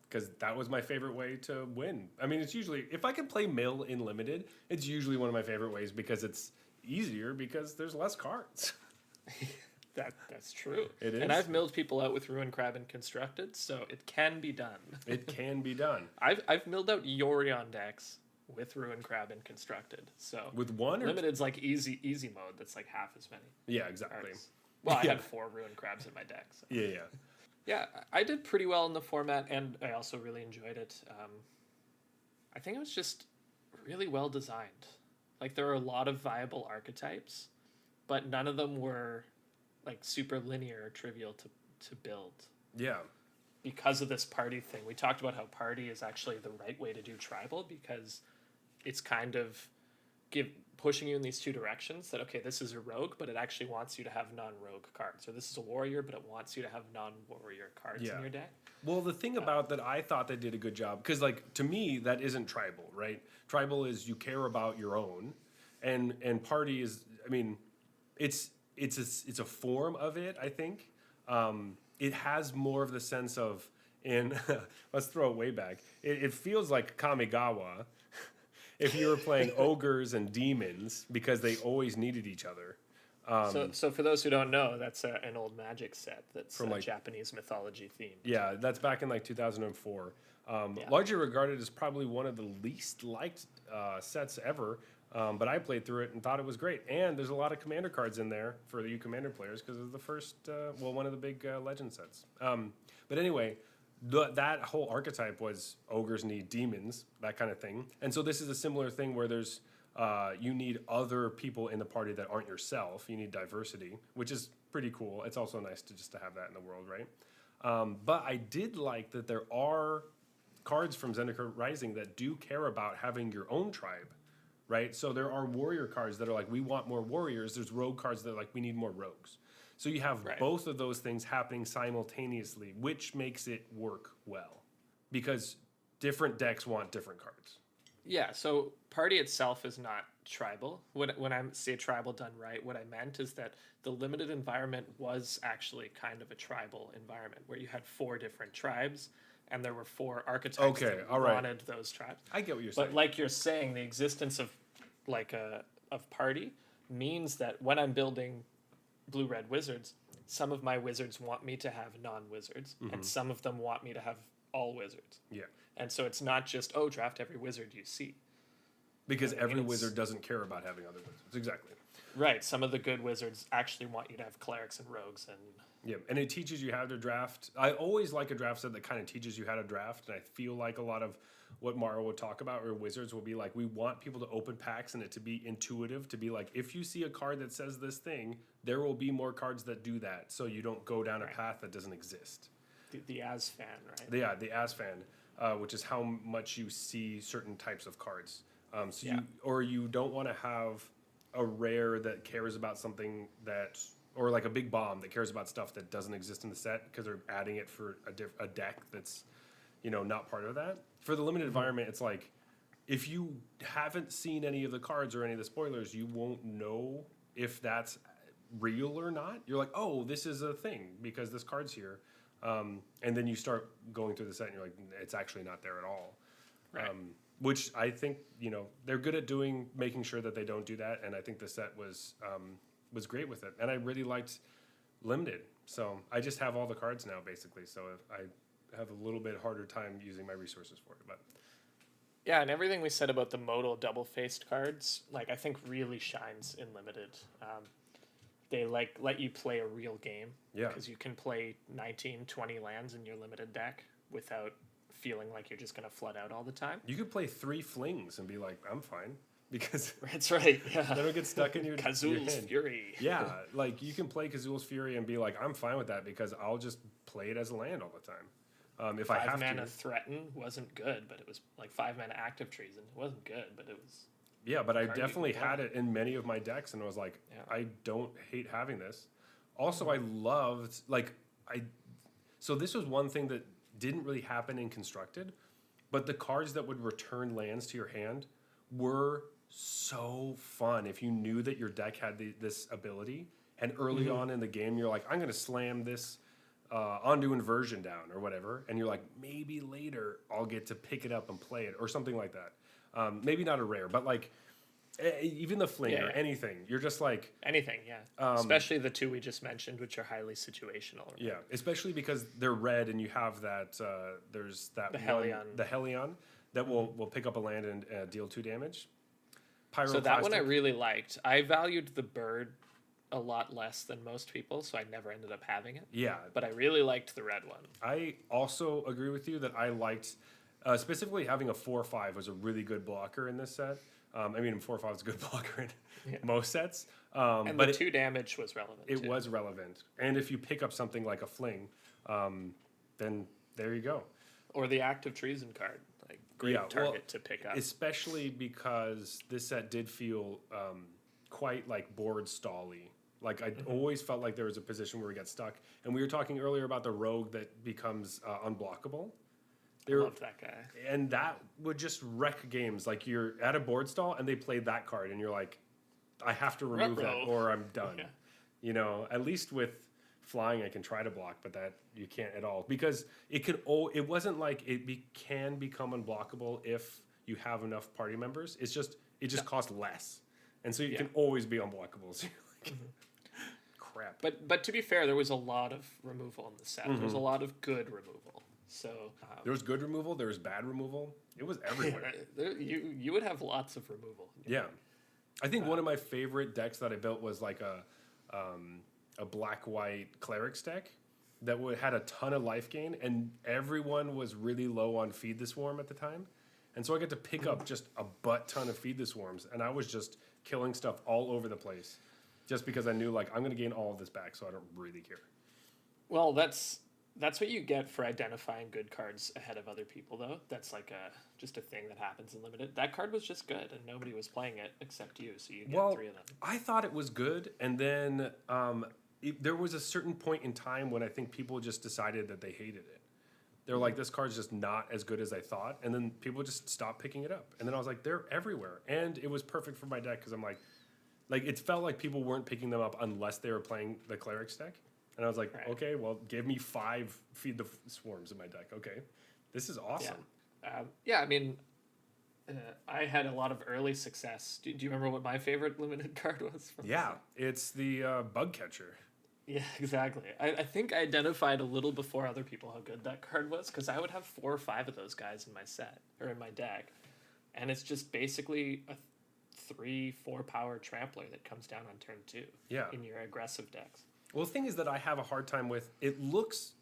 because that was my favorite way to win. I mean, it's usually if I can play mill in limited, it's usually one of my favorite ways because it's easier because there's less cards. That's true. It is. And I've milled people out with Ruin Crab and Constructed, so it can be done. It can be done. I've milled out Yorion decks with Ruin Crab and Constructed. So With one or Limited's like easy mode. That's like half as many. Yeah, exactly. Cards. Well, I Yeah. had 4 Ruin Crabs in my deck. So. Yeah. Yeah, I did pretty well in the format, and I also really enjoyed it. I think it was just really well designed. Like, there are a lot of viable archetypes, but none of them were like super linear or trivial to build. Yeah. Because of this party thing, we talked about how party is actually the right way to do tribal, because it's kind of pushing you in these two directions, that okay, this is a rogue, but it actually wants you to have non-rogue cards, or this is a warrior, but it wants you to have non-warrior cards in your deck. Well, the thing about that, I thought they did a good job, because like to me that isn't tribal, right? Tribal is you care about your own, and party is, I mean, it's a form of it, I think. It has more of the sense of, let's throw it way back. It feels like Kamigawa if you were playing ogres and demons, because they always needed each other. So for those who don't know, that's an old Magic set that's From, like, Japanese mythology themed. Yeah, that's back in like 2004. Largely regarded as probably one of the least liked sets ever. But I played through it and thought it was great. And there's a lot of commander cards in there for the Commander players, because of the first, one of the big legend sets. But anyway, that whole archetype was ogres need demons, that kind of thing. And so this is a similar thing where there's you need other people in the party that aren't yourself. You need diversity, which is pretty cool. It's also nice to have that in the world, right? But I did like that there are cards from Zendikar Rising that do care about having your own tribe. Right? So there are warrior cards that are like, we want more warriors. There's rogue cards that are like, we need more rogues. So you have both of those things happening simultaneously, which makes it work well. Because different decks want different cards. Yeah, so party itself is not tribal. When I say tribal done right, what I meant is that the limited environment was actually kind of a tribal environment, where you had 4 different tribes, and there were 4 archetypes that wanted those tribes. I get what you're saying. But like you're saying, the existence of of party means that when I'm building blue-red wizards, some of my wizards want me to have non-wizards, and some of them want me to have all wizards. Yeah. And so it's not just, draft every wizard you see. Because every wizard doesn't care about having other wizards. Exactly. Right. Some of the good wizards actually want you to have clerics and rogues and... Yeah, and it teaches you how to draft. I always like a draft set that kind of teaches you how to draft, and I feel like a lot of what Mara would talk about, or Wizards, will be like, we want people to open packs and it to be intuitive, to be like, if you see a card that says this thing, there will be more cards that do that, so you don't go down a path that doesn't exist. The as fan, right? Yeah, the as fan, which is how much you see certain types of cards. You don't want to have a rare that cares about something that... Or like a big bomb that cares about stuff that doesn't exist in the set, because they're adding it for a deck that's, not part of that. For the limited environment, it's like, if you haven't seen any of the cards or any of the spoilers, you won't know if that's real or not. You're like, oh, this is a thing because this card's here. And then you start going through the set and you're like, it's actually not there at all. Right. Which I think, they're good at making sure that they don't do that. And I think the set was great with it. And I really liked limited. So I just have all the cards now, basically. So I have a little bit harder time using my resources for it. But yeah, and everything we said about the modal double-faced cards, I think really shines in limited. They let you play a real game. Yeah. Because you can play 19, 20 lands in your limited deck without feeling like you're just going to flood out all the time. You could play 3 flings and be like, I'm fine. Because that's right. Yeah. They don't get stuck in your Kazul's Fury. Yeah, you can play Kazul's Fury and be like, I'm fine with that because I'll just play it as a land all the time. If I have to. 5 mana Threaten wasn't good, but it was 5 mana Active Treason. It wasn't good, but it was. Yeah, but I definitely had it in many of my decks, and I was like, I don't hate having this. Also, I loved So this was one thing that didn't really happen in Constructed, but the cards that would return lands to your hand were so fun if you knew that your deck had this ability, and early on in the game you're like, I'm going to slam this onto inversion down or whatever, and you're like, maybe later I'll get to pick it up and play it or something like that. Maybe not a rare, but Even the fling or anything. You're just like... Anything, yeah. Especially the two we just mentioned, which are highly situational. Yeah, especially because they're red and you have that... there's that the Helion. The Helion that will pick up a land and deal 2 damage. So that one I really liked. I valued the bird a lot less than most people, so I never ended up having it. Yeah. But I really liked the red one. I also agree with you that I liked... specifically having a 4/5 was a really good blocker in this set. I mean, 4/5 is a good blocker in most sets. And but the 2 damage was relevant. It was relevant. And if you pick up something like a fling, then there you go. Or the active treason card. Like, great target to pick up. Especially because this set did feel quite like board stally. Like, I always felt like there was a position where we got stuck. And we were talking earlier about the rogue that becomes unblockable. I loved that guy. And that would just wreck games. Like, you're at a board stall and they played that card and you're like, I have to remove that or I'm done. Yeah. You know, at least with flying I can try to block, but that you can't at all. Because it wasn't like can become unblockable if you have enough party members. It just costs less. And so you can always be unblockable. So you're like, crap. But to be fair, there was a lot of removal in the set. There was a lot of good removal. So there was good removal. There was bad removal. It was everywhere. You would have lots of removal. Yeah, I think one of my favorite decks that I built was like a black-white clerics deck that had a ton of life gain, and everyone was really low on Feed the Swarm at the time, and so I got to pick up just a butt ton of Feed the Swarms, and I was just killing stuff all over the place, just because I knew like I'm going to gain all of this back, so I don't really care. Well, that's what you get for identifying good cards ahead of other people, though. That's like just a thing that happens in Limited. That card was just good, and nobody was playing it except you, so you get 3 of them. I thought it was good, and then there was a certain point in time when I think people just decided that they hated it. They're like, this card's just not as good as I thought, and then people just stopped picking it up. And then I was like, they're everywhere. And it was perfect for my deck, because I'm like, it felt like people weren't picking them up unless they were playing the Clerics deck. And I was like, okay, well, give me 5 Feed the Swarms in my deck. Okay, this is awesome. I mean, I had a lot of early success. Do you remember what my favorite Limited card was? It's the Bug Catcher. Yeah, exactly. I think I identified a little before other people how good that card was, because I would have 4 or 5 of those guys in my set, or in my deck. And it's just basically a 3-4 power trampler that comes down on turn 2 in your aggressive decks. Well, the thing is that I have a hard time with, it looks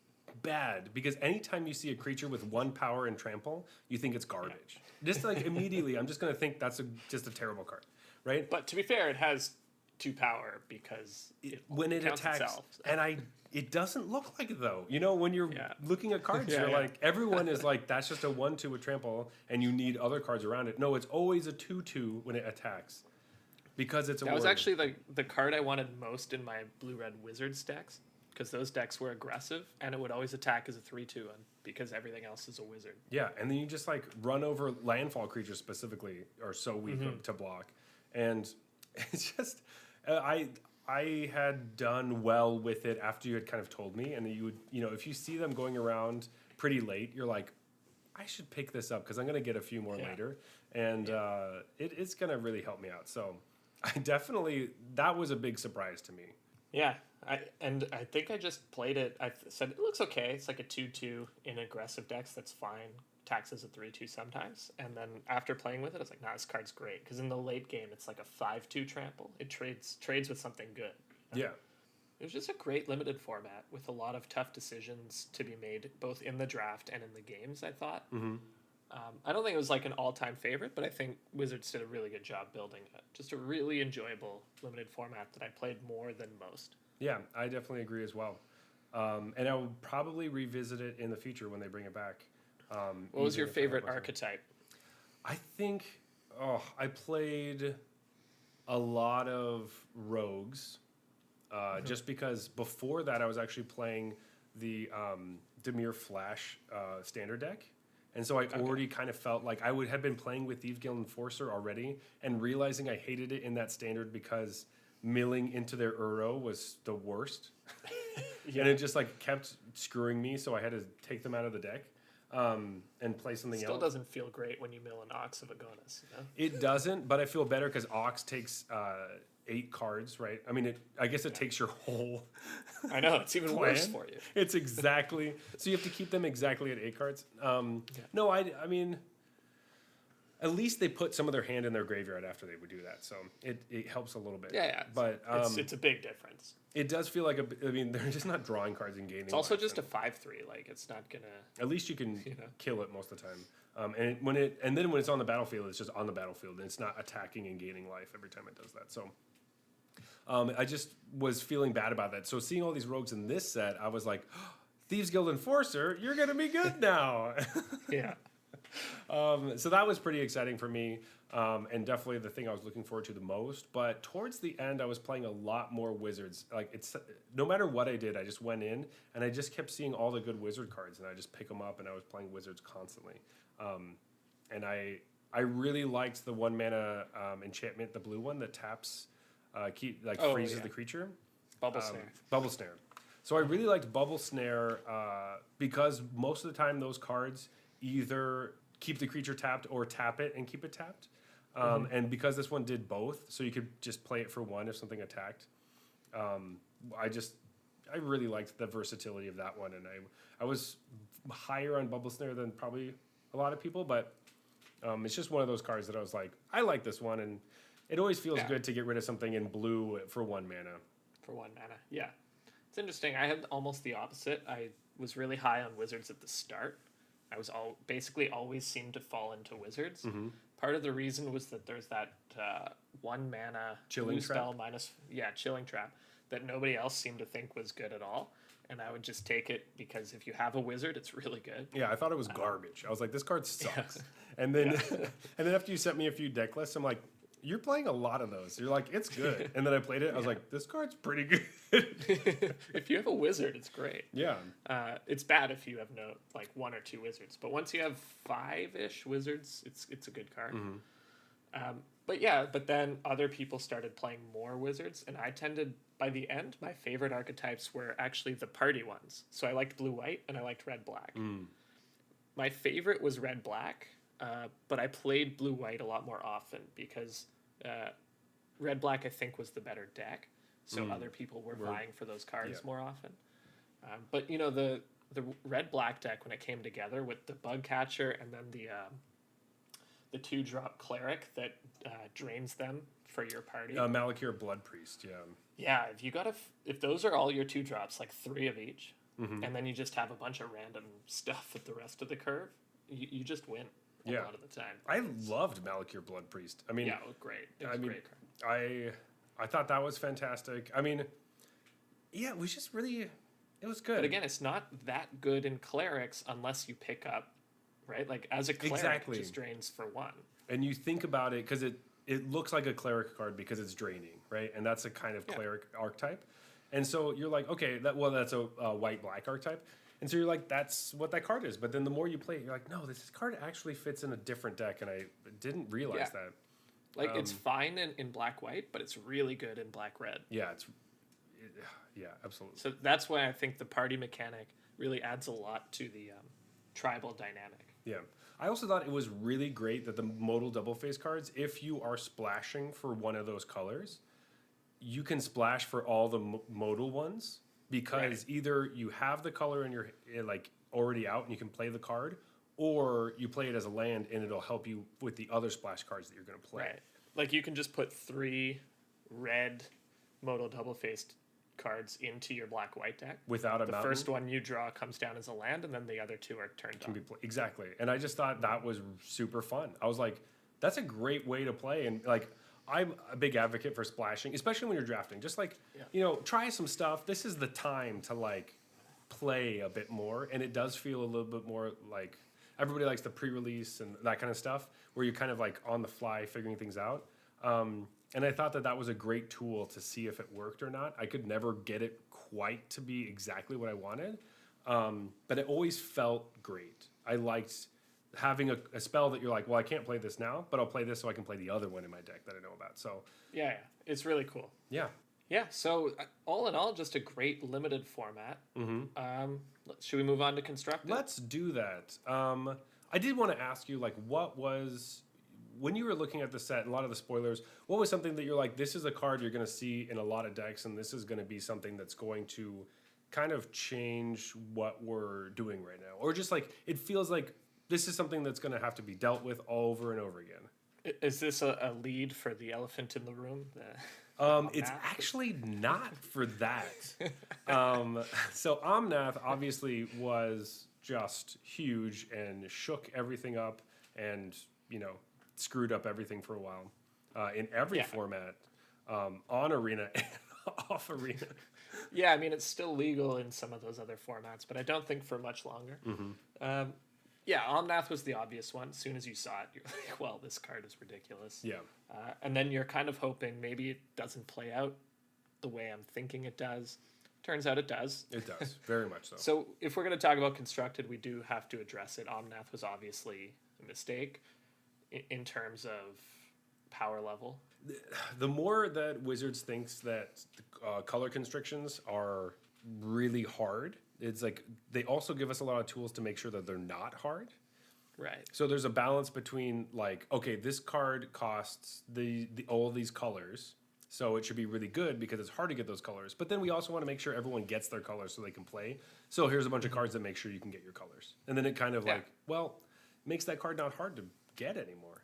bad, because anytime you see a creature with 1 power and trample, you think it's garbage. Just like immediately, I'm just going to think that's just a terrible card, right? But to be fair, it has 2 power because when it attacks, itself. And it doesn't look like it though. You know, when you're looking at cards, you're like, everyone is like, that's just a 1/2 with trample, and you need other cards around it. No, it's always a 2/2 when it attacks. Because it's a That was actually the card I wanted most in my blue-red Wizards decks, because those decks were aggressive, and it would always attack as a 3/2, because everything else is a wizard. Yeah, and then you just like run over landfall creatures specifically are so weak to block. And it's just, I had done well with it after you had kind of told me, and you would, if you see them going around pretty late, you're like, I should pick this up because I'm going to get a few more later, and it's going to really help me out. So that was a big surprise to me. Yeah, I think I just played it. I said, it looks okay. It's like a 2/2 in aggressive decks. That's fine. Attacks as a 3/2 sometimes. And then after playing with it, I was like, nah, this card's great. Because in the late game, it's like a 5/2 trample. It trades with something good. Yeah. It was just a great Limited format with a lot of tough decisions to be made, both in the draft and in the games, I thought. Mm-hmm. I don't think it was like an all-time favorite, but I think Wizards did a really good job building it. Just a really enjoyable Limited format that I played more than most. Yeah, I definitely agree as well. And I will probably revisit it in the future when they bring it back. What was your favorite archetype? I think, I played a lot of rogues, just because before that I was actually playing the Dimir Flash standard deck. And so I already kind of felt like I had been playing with Thieves Guild Enforcer already, and realizing I hated it in that standard because milling into their Uro was the worst. And it just like kept screwing me, so I had to take them out of the deck. and play something Still else. doesn't feel great when you mill an Ox of Agonis, you know? It doesn't, but I feel better because Ox takes 8 cards, right? I mean, I guess it takes your whole. I know, it's even worse for you. It's exactly so you have to keep them exactly at 8 cards. No, I mean, at least they put some of their hand in their graveyard after they would do that, so it helps a little bit. Yeah. But it's a big difference. it does feel like I mean, they're just not drawing cards and gaining. It's also life, just a and 5/3. Like, it's not gonna. at least you can You know. kill it most of the time. And then when it's on the battlefield, it's just on the battlefield, and it's not attacking and gaining life every time it does that. So. I just was feeling bad about that. So seeing all these rogues in this set, I was like, Thieves Guild Enforcer, you're going to be good now. Yeah. So that was pretty exciting for me, and definitely the thing I was looking forward to the most. But towards the end, I was playing a lot more Wizards. Like, it's no matter what I did, I just went in, and I just kept seeing all the good Wizard cards, and I just pick them up, and I was playing Wizards constantly. And I really liked the 1 mana enchantment, the blue one that taps... freezes the creature. Bubble Snare. Bubble Snare. So I really liked Bubble Snare because most of the time those cards either keep the creature tapped or tap it and keep it tapped. And because this one did both, so you could just play it for 1 if something attacked. I really liked the versatility of that one, and I was higher on Bubble Snare than probably a lot of people, but it's just one of those cards that I was like, I like this one, and it always feels good to get rid of something in blue for 1 mana. For 1 mana, yeah. It's interesting. I had almost the opposite. I was really high on Wizards at the start. I was basically always seemed to fall into Wizards. Mm-hmm. Part of the reason was that there's that 1 mana Chilling blue spell minus Chilling Trap that nobody else seemed to think was good at all. And I would just take it because if you have a wizard, it's really good. Yeah, I thought it was garbage. I was like, this card sucks. And then and then after you sent me a few deck lists, I'm like, you're playing a lot of those. You're like, it's good. And then I played it. I was like, this card's pretty good. If you have a wizard, it's great. Yeah. It's bad if you have 1 or 2 wizards. But once you have 5-ish wizards, it's a good card. Mm-hmm. But then other people started playing more wizards. And I tended, by the end, my favorite archetypes were actually the party ones. So I liked blue-white and I liked red-black. My favorite was red-black. But I played blue-white a lot more often because red-black, I think, was the better deck. So other people were vying for those cards more often. But, you know, the red-black deck, when it came together with the Bug Catcher and then the 2-drop Cleric that drains them for your party. Malakir Blood Priest, yeah. Yeah, if those are all your 2-drops, like 3 of each, and then you just have a bunch of random stuff at the rest of the curve, you just win. A lot of the time. I loved Malakir Blood Priest. I mean, it was great. It was a great card. I thought that was fantastic. I mean, yeah, it was just really, it was good. But again, it's not that good in clerics unless you pick up, right? Like as a cleric, it just drains for 1. And you think about it because it looks like a cleric card because it's draining, right? And that's a kind of cleric archetype. And so you're like, okay, that's a white-black archetype. And so you're like, that's what that card is. But then the more you play it, you're like, no, this card actually fits in a different deck, and I didn't realize that. Like, it's fine in black-white, but it's really good in black-red. Yeah, yeah, absolutely. So that's why I think the party mechanic really adds a lot to the tribal dynamic. Yeah. I also thought it was really great that the modal double-face cards, if you are splashing for one of those colors, you can splash for all the modal ones. Because either you have the color in your already out and you can play the card, or you play it as a land and it'll help you with the other splash cards that you're going to play. Right. Like you can just put 3 red modal double-faced cards into your black-white deck. Without a mountain. The first one you draw comes down as a land, and then the other 2 are turned on. Exactly. And I just thought that was super fun. I was like, that's a great way to play. And like, I'm a big advocate for splashing, especially when you're drafting. Just try some stuff. This is the time to play a bit more, and it does feel a little bit more like everybody likes the pre-release and that kind of stuff, where you're kind of on the fly figuring things out. And I thought that was a great tool to see if it worked or not. I could never get it quite to be exactly what I wanted, but it always felt great. I liked having a spell that you're like, well, I can't play this now, but I'll play this so I can play the other one in my deck that I know about. So yeah, it's really cool. Yeah. Yeah, so all in all, just a great limited format. Should we move on to constructed? Let's do that. I did want to ask you, like, what was when you were looking at the set and a lot of the spoilers? What was something that you're like, this is a card you're going to see in a lot of decks, and this is going to be something that's going to kind of change what we're doing right now, or just like it feels like this is something that's going to have to be dealt with over and over again. Is this a lead for the elephant in the room? It's actually not for that. So Omnath obviously was just huge and shook everything up and, screwed up everything for a while in every format, on Arena and off Arena. Yeah, I mean, it's still legal in some of those other formats, but I don't think for much longer. Yeah, Omnath was the obvious one. As soon as you saw it, you're like, well, this card is ridiculous. Yeah. And then you're kind of hoping maybe it doesn't play out the way I'm thinking it does. Turns out it does. It does, very much so. So if we're going to talk about constructed, we do have to address it. Omnath was obviously a mistake in terms of power level. The more that Wizards thinks that color constrictions are really hard, it's like they also give us a lot of tools to make sure that they're not hard. Right. So there's a balance between like, okay, this card costs the all these colors, so it should be really good because it's hard to get those colors. But then we also want to make sure everyone gets their colors so they can play. So here's a bunch of cards that make sure you can get your colors. And then it kind of makes that card not hard to get anymore.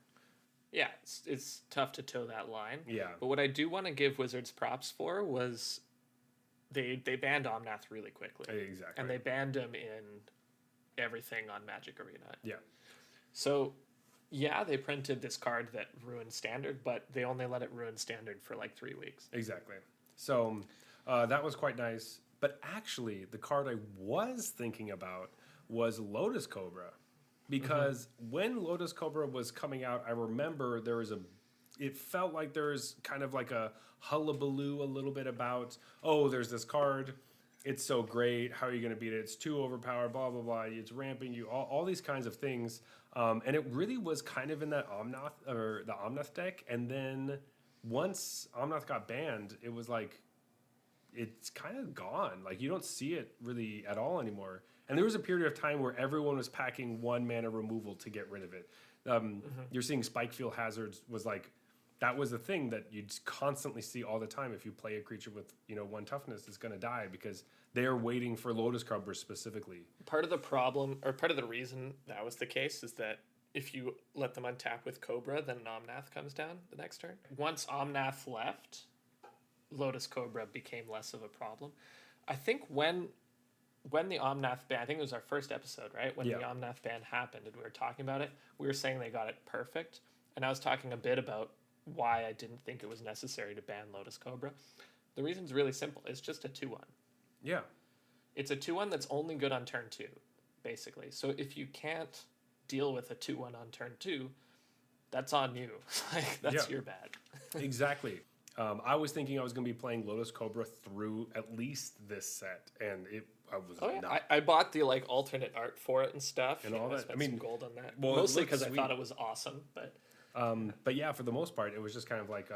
Yeah, it's tough to toe that line. Yeah. But what I do want to give Wizards props for was they banned Omnath really quickly. Exactly. And they banned him in everything on Magic Arena. Yeah. So, yeah, they printed this card that ruined Standard, but they only let it ruin Standard for like 3 weeks. Exactly. So that was quite nice. But actually, the card I was thinking about was Lotus Cobra. Because when Lotus Cobra was coming out, I remember it felt like there was kind of like a hullabaloo a little bit about, oh, there's this card. It's so great. How are you going to beat it? It's too overpowered, blah, blah, blah. It's ramping you, all these kinds of things. And it really was kind of in that Omnath, or the Omnath deck. And then once Omnath got banned, it was like, it's kind of gone. Like, you don't see it really at all anymore. And there was a period of time where everyone was packing 1 mana removal to get rid of it. You're seeing Spikefield Hazards was like, that was the thing that you'd constantly see all the time. If you play a creature with 1 toughness, it's going to die because they're waiting for Lotus Cobra specifically. Part of the problem, or part of the reason that was the case, is that if you let them untap with Cobra, then Omnath comes down the next turn. Once Omnath left, Lotus Cobra became less of a problem. I think when the Omnath ban, I think it was our first episode, right? When the Omnath ban happened and we were talking about it, we were saying they got it perfect. And I was talking a bit about why I didn't think it was necessary to ban Lotus Cobra. The reason's really simple. It's just a 2/1. Yeah. It's a 2/1 that's only good on turn 2, basically. So if you can't deal with a 2/1 on turn 2, that's on you. That's your bad. Exactly. I was thinking I was going to be playing Lotus Cobra through at least this set, and I was not. I bought the alternate art for it and stuff, and all that. I spent some gold on that, well, mostly because I thought it was awesome. But yeah, for the most part, it was just kind of like,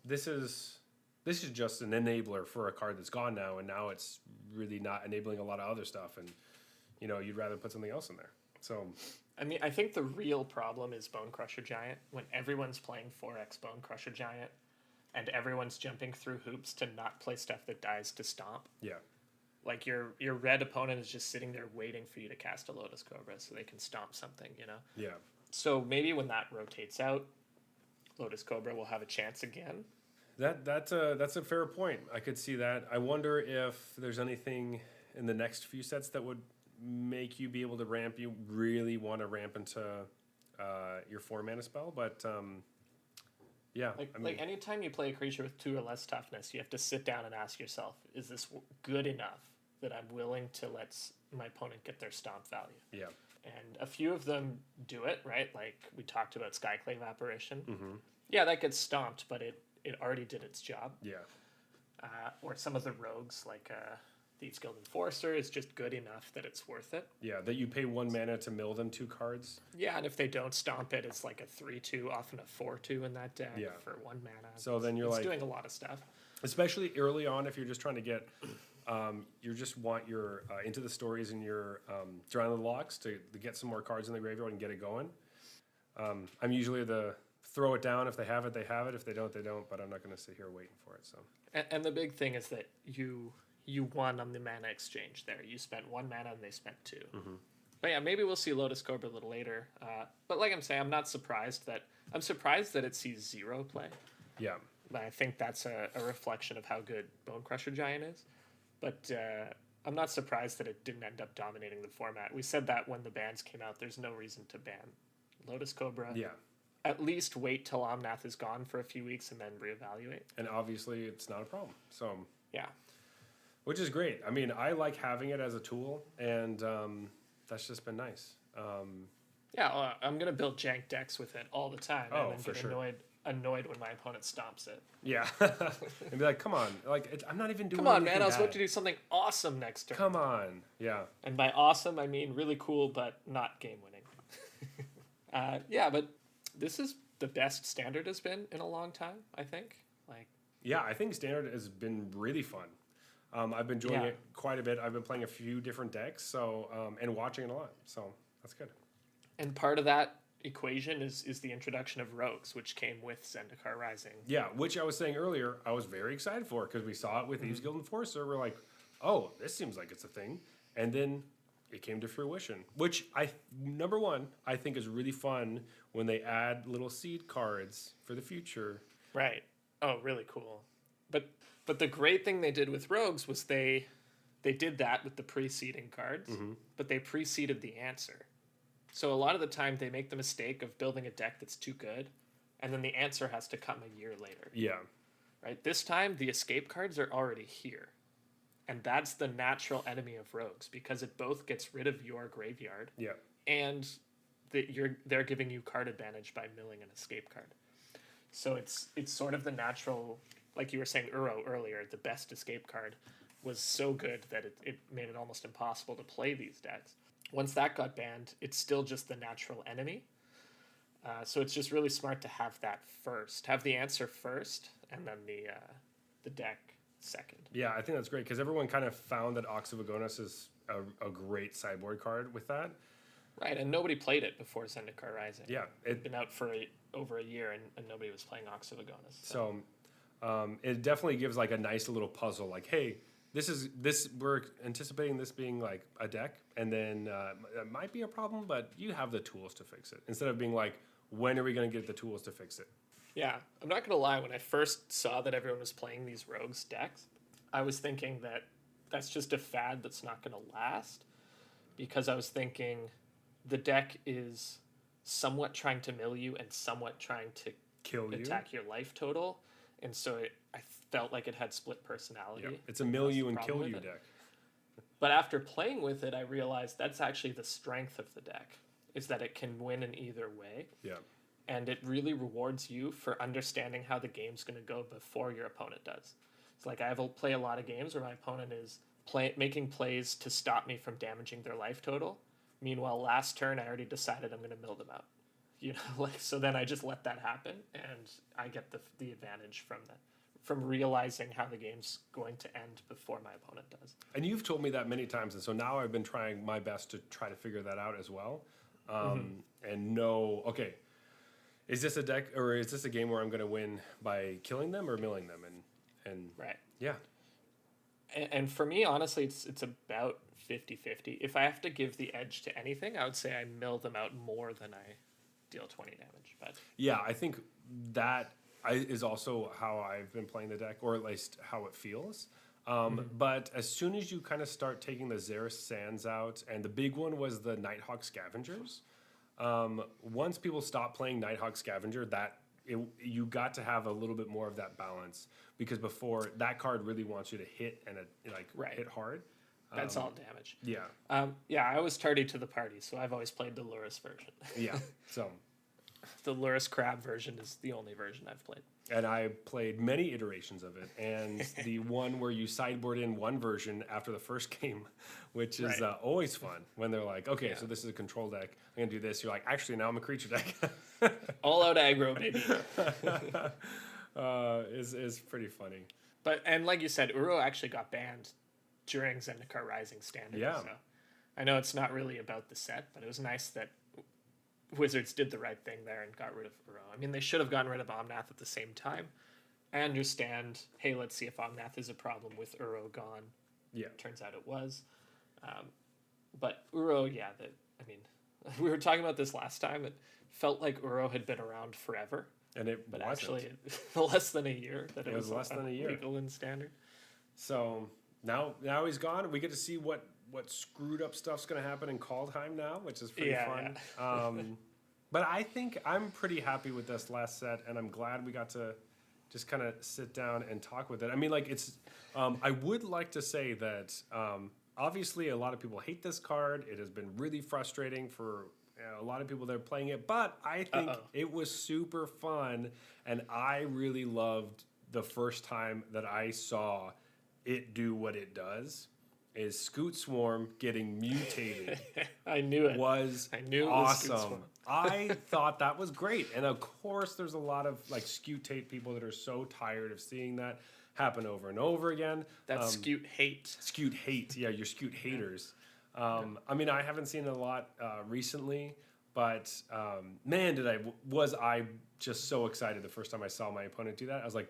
this is just an enabler for a card that's gone now, and now it's really not enabling a lot of other stuff, and you'd rather put something else in there. So, I mean, I think the real problem is Bone Crusher Giant. When everyone's playing 4x Bone Crusher Giant, and everyone's jumping through hoops to not play stuff that dies to stomp. Yeah. Like your red opponent is just sitting there waiting for you to cast a Lotus Cobra so they can stomp something, Yeah. So maybe when that rotates out, Lotus Cobra will have a chance again. That's a fair point. I could see that. I wonder if there's anything in the next few sets that would make you be able to ramp. You really want to ramp into your 4 mana spell, but yeah. Like anytime you play a creature with 2 or less toughness, you have to sit down and ask yourself, is this good enough that I'm willing to let my opponent get their stomp value? Yeah. And a few of them do it, right? Like we talked about Skyclave Apparition. Mm-hmm. Yeah, that gets stomped, but it already did its job. Yeah. Or some of the rogues, like Thieves Guild Enforcer, is just good enough that it's worth it. Yeah, that you pay 1 mana to mill them 2 cards. Yeah, and if they don't stomp it, it's like a 3/2, often a 4/2 in that deck for 1 mana. So then it's doing a lot of stuff. especially early on if you're just trying to get, you just want your into the stories and your Drown the Locks to get some more cards in the graveyard and get it going. I'm usually the throw it down. If they have it, they have it. If they don't, they don't. But I'm not going to sit here waiting for it. So. And the big thing is that you won on the mana exchange there. You spent 1 mana and they spent 2. Mm-hmm. But yeah, maybe we'll see Lotus Cobra a little later. But like I'm saying, I'm surprised that it sees 0 play. Yeah. But I think that's a reflection of how good Bone Crusher Giant is. But I'm not surprised that it didn't end up dominating the format. We said that when the bans came out. There's no reason to ban Lotus Cobra. Yeah. At least wait till Omnath is gone for a few weeks and then reevaluate. And obviously, it's not a problem. So. Yeah. Which is great. I mean, I like having it as a tool, and that's just been nice. Yeah, well, I'm gonna build jank decks with it all the time, Oh, and then for get sure. annoyed when my opponent stomps it. Yeah. And be like, come on. Like, I'm not even doing Come on, anything man! I was about bad. to do something awesome next turn. Come on. Yeah. And by awesome, I mean really cool, but not game winning. Yeah, but this is the best Standard has been in a long time. I think. Like. Yeah, I think Standard has been really fun. I've been enjoying it quite a bit. I've been playing a few different decks, so and watching it a lot. So that's good. And part of that equation is the introduction of rogues, which came with Zendikar Rising. Yeah, which I was saying earlier, I was very excited for because we saw it with Thieves Guild Enforcer. We're like, oh, this seems like it's a thing, and then it came to fruition. Which number one, I think is really fun when they add little seed cards for the future. Right. Oh, really cool. But the great thing they did with rogues was they did that with the preceding cards, but they preceded the answer. So a lot of the time they make the mistake of building a deck that's too good, and then the answer has to come a year later. Yeah. Right? This time the escape cards are already here. And that's the natural enemy of rogues, because it both gets rid of your graveyard, Yeah. and they're giving you card advantage by milling an escape card. So it's sort of the natural, like you were saying Uro earlier, the best escape card was so good that it made it almost impossible to play these decks. Once that got banned, it's still just the natural enemy. So it's just really smart to have that first. Have the answer first, and then the deck second. Yeah, I think that's great because everyone kind of found that Ox of Agonis is a great sideboard card with that. Right, and nobody played it before Zendikar Rising. Yeah. It'd been out for over a year, and nobody was playing Ox of Agonis. So it definitely gives like a nice little puzzle. Like, hey, we're anticipating this being like a deck, and then it might be a problem, but you have the tools to fix it. Instead of being like, when are we going to get the tools to fix it? Yeah, I'm not going to lie. When I first saw that everyone was playing these rogues decks, I was thinking that that's just a fad that's not going to last, because I was thinking the deck is somewhat trying to mill you and somewhat trying to Kill you. attack your life total, and so I felt like it had split personality. Yeah. It's a mill That's you the and problem kill with you it. deck. But after playing with it, I realized that's actually the strength of the deck, is that it can win in either way. Yeah. And it really rewards you for understanding how the game's going to go before your opponent does. It's like I play a lot of games where my opponent is making plays to stop me from damaging their life total. Meanwhile, last turn, I already decided I'm going to mill them out. You know, like, so then I just let that happen, and I get the advantage from that, from realizing how the game's going to end before my opponent does. And you've told me that many times, and so now I've been trying my best to try to figure that out as well, and know, okay, is this a deck or is this a game where I'm going to win by killing them or milling them? And Right. yeah, And for me, honestly, it's about 50-50. If I have to give the edge to anything, I would say I mill them out more than I deal 20 damage. But yeah, I think that is also how I've been playing the deck, or at least how it feels. But as soon as you kind of start taking the Xeris Sands out, and the big one was the Nighthawk Scavengers, once people stop playing Nighthawk Scavenger, you got to have a little bit more of that balance, because before that card really wants you to hit and hit hard. that's all damage. Yeah, Yeah, I was tardy to the party, so I've always played the Luris version. yeah. So, The Luris Crab version is the only version I've played. and I played many iterations of it, and the one where you sideboard in one version after the first game, which is Right. Always fun when they're like, okay, Yeah. so this is a control deck. I'm gonna do this. You're like, actually, now I'm a creature deck. All out aggro, baby. Is pretty funny. But and like you said, Uro actually got banned during Zendikar Rising Standard. Yeah. So I know it's not really about the set, but it was nice that Wizards did the right thing there and got rid of Uro. I mean, they should have gotten rid of Omnath at the same time. I understand, hey, let's see if Omnath is a problem with Uro gone. Yeah. Turns out it was. But Uro, yeah, we were talking about this last time. It felt like Uro had been around forever. And it But wasn't. actually, less than a year that it was less than a year. legal in Standard. So now he's gone. We get to see what screwed up stuff's going to happen in Kaldheim now, which is pretty fun. Yeah. But I think I'm pretty happy with this last set, and I'm glad we got to just kind of sit down and talk with it. I mean, like it's. I would like to say that obviously a lot of people hate this card. It has been really frustrating for a lot of people that are playing it, but I think it was super fun, and I really loved the first time that I saw it do what it does. Is Scoot Swarm getting mutated? I knew it. Was Scoot awesome. Swarm. I thought that was great, and of course, there's a lot of like Scutate people that are so tired of seeing that happen over and over again. That's Scoot hate. Scoot hate, yeah, you're Scoot haters. I mean, I haven't seen it a lot recently, but man, was I just so excited the first time I saw my opponent do that. I was like,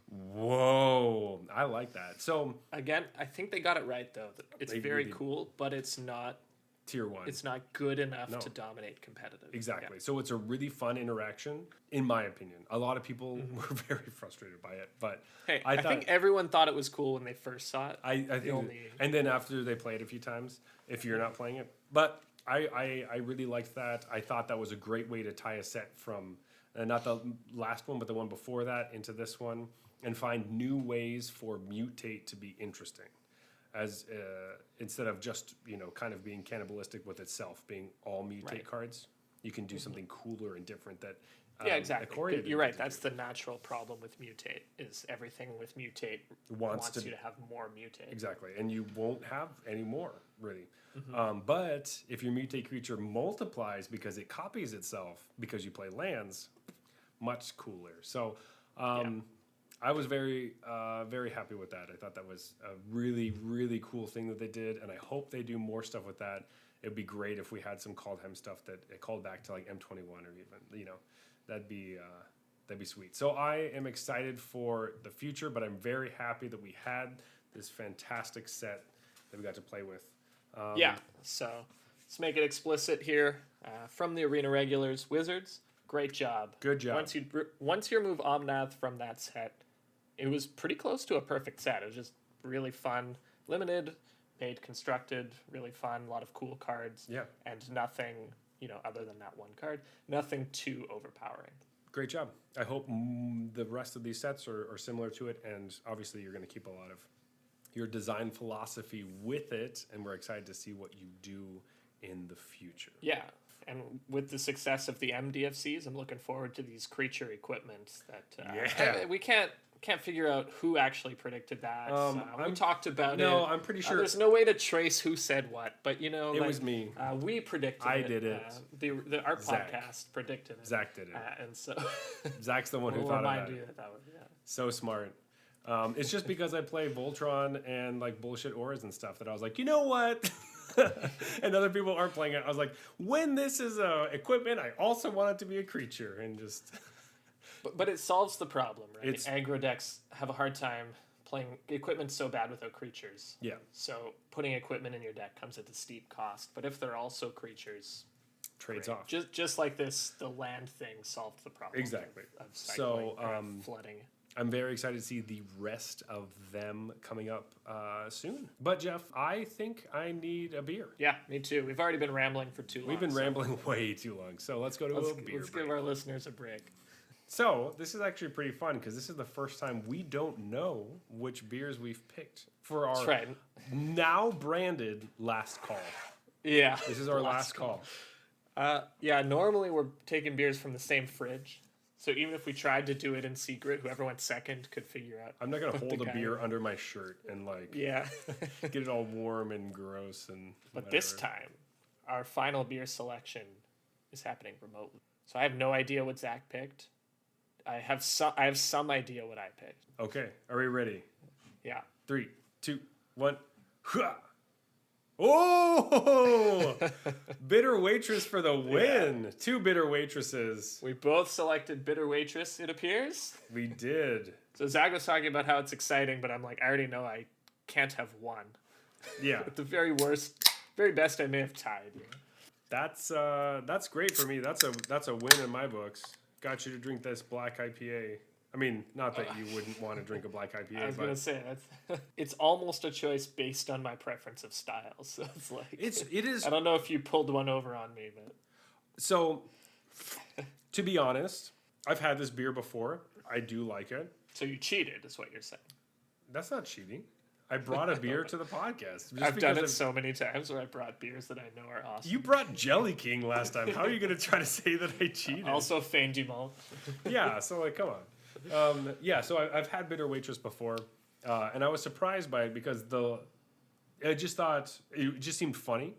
whoa, I like that. So again, I think they got it right though. It's very did. cool, but it's not tier 1. It's not good enough to dominate competitive. Exactly. Yeah. So it's a really fun interaction, in my opinion. A lot of people were very frustrated by it, but hey, I think everyone thought it was cool when they first saw it. I think, and then after they play it a few times, if you're not playing it, but I really liked that. I thought that was a great way to tie a set from not the last one, but the one before that into this one, and find new ways for mutate to be interesting, as instead of just kind of being cannibalistic with itself, being all mutate cards. You can do something cooler and different that. Yeah, exactly. You're right. That's the natural problem with mutate. Is everything with mutate wants you to have more mutate. Exactly, and you won't have any more really. But if your mutate creature multiplies because it copies itself because you play lands, much cooler. So. I was very, very happy with that. I thought that was a really, really cool thing that they did, and I hope they do more stuff with that. It'd be great if we had some Kaldheim stuff that it called back to like M21 or even, that'd be sweet. So I am excited for the future, but I'm very happy that we had this fantastic set that we got to play with. So let's make it explicit here. From the Arena Regulars, Wizards, great job. Good job. Once you remove Omnath from that set, it was pretty close to a perfect set. It was just really fun, limited, made, constructed, really fun, a lot of cool cards. Yeah. And nothing, other than that one card, nothing too overpowering. Great job. I hope the rest of these sets are similar to it, and obviously you're going to keep a lot of your design philosophy with it, and we're excited to see what you do in the future. Yeah. And with the success of the MDFCs, I'm looking forward to these creature equipments that we can't figure out who actually predicted that. We talked about it. No, I'm pretty sure. There's no way to trace who said what, but it was me. We predicted I it. did it. Our podcast predicted it. Zach did it. And so Zach's the one who thought of that. That was, So smart. It's just because I play Voltron and like bullshit auras and stuff that I was like, you know what? And other people aren't playing it. I was like, when this is equipment, I also want it to be a creature, and just. But it solves the problem, right? Aggro decks have a hard time playing equipment so bad without creatures. Yeah. So putting equipment in your deck comes at a steep cost. But if they're also creatures, trades off. Just like this, the land thing solved the problem. Exactly. Of cycling, flooding. I'm very excited to see the rest of them coming up soon. But Jeff, I think I need a beer. Yeah, me too. We've already been rambling for too long. We've been rambling way too long. So let's go to a beer Let's break. give our listeners a break. So this is actually pretty fun because this is the first time we don't know which beers we've picked for our now branded last call. Yeah. This is our last call. Normally we're taking beers from the same fridge. So even if we tried to do it in secret, whoever went second could figure out. I'm not going to hold a beer under my shirt and get it all warm and gross and But this time, our final beer selection is happening remotely. So I have no idea what Zach picked. I have some idea what I picked. Okay, are we ready? Yeah. 3, 2, 1. Oh! Bitter Waitress for the win. 2 Bitter Waitresses. We both selected Bitter Waitress, it appears. We did. So Zach was talking about how it's exciting, but I'm like, I already know I can't have won. Yeah. At the very worst, very best, I may have tied. That's great for me. That's a win in my books. Got you to drink this black IPA. I mean, not that you wouldn't want to drink a black IPA. I was gonna say it's almost a choice based on my preference of style. So it's like it is. I don't know if you pulled one over on me, but So, to be honest, I've had this beer before. I do like it. so you cheated, is what you're saying. That's not cheating. I brought a beer to the podcast. I've done it so many times where I brought beers that I know are awesome. You brought Jelly King last time. How are you going to try to say that I cheated? Also, Fin du Mont. Yeah, so like, come on. So I've had Bitter Waitress before, and I was surprised by it because I just thought it just seemed funny,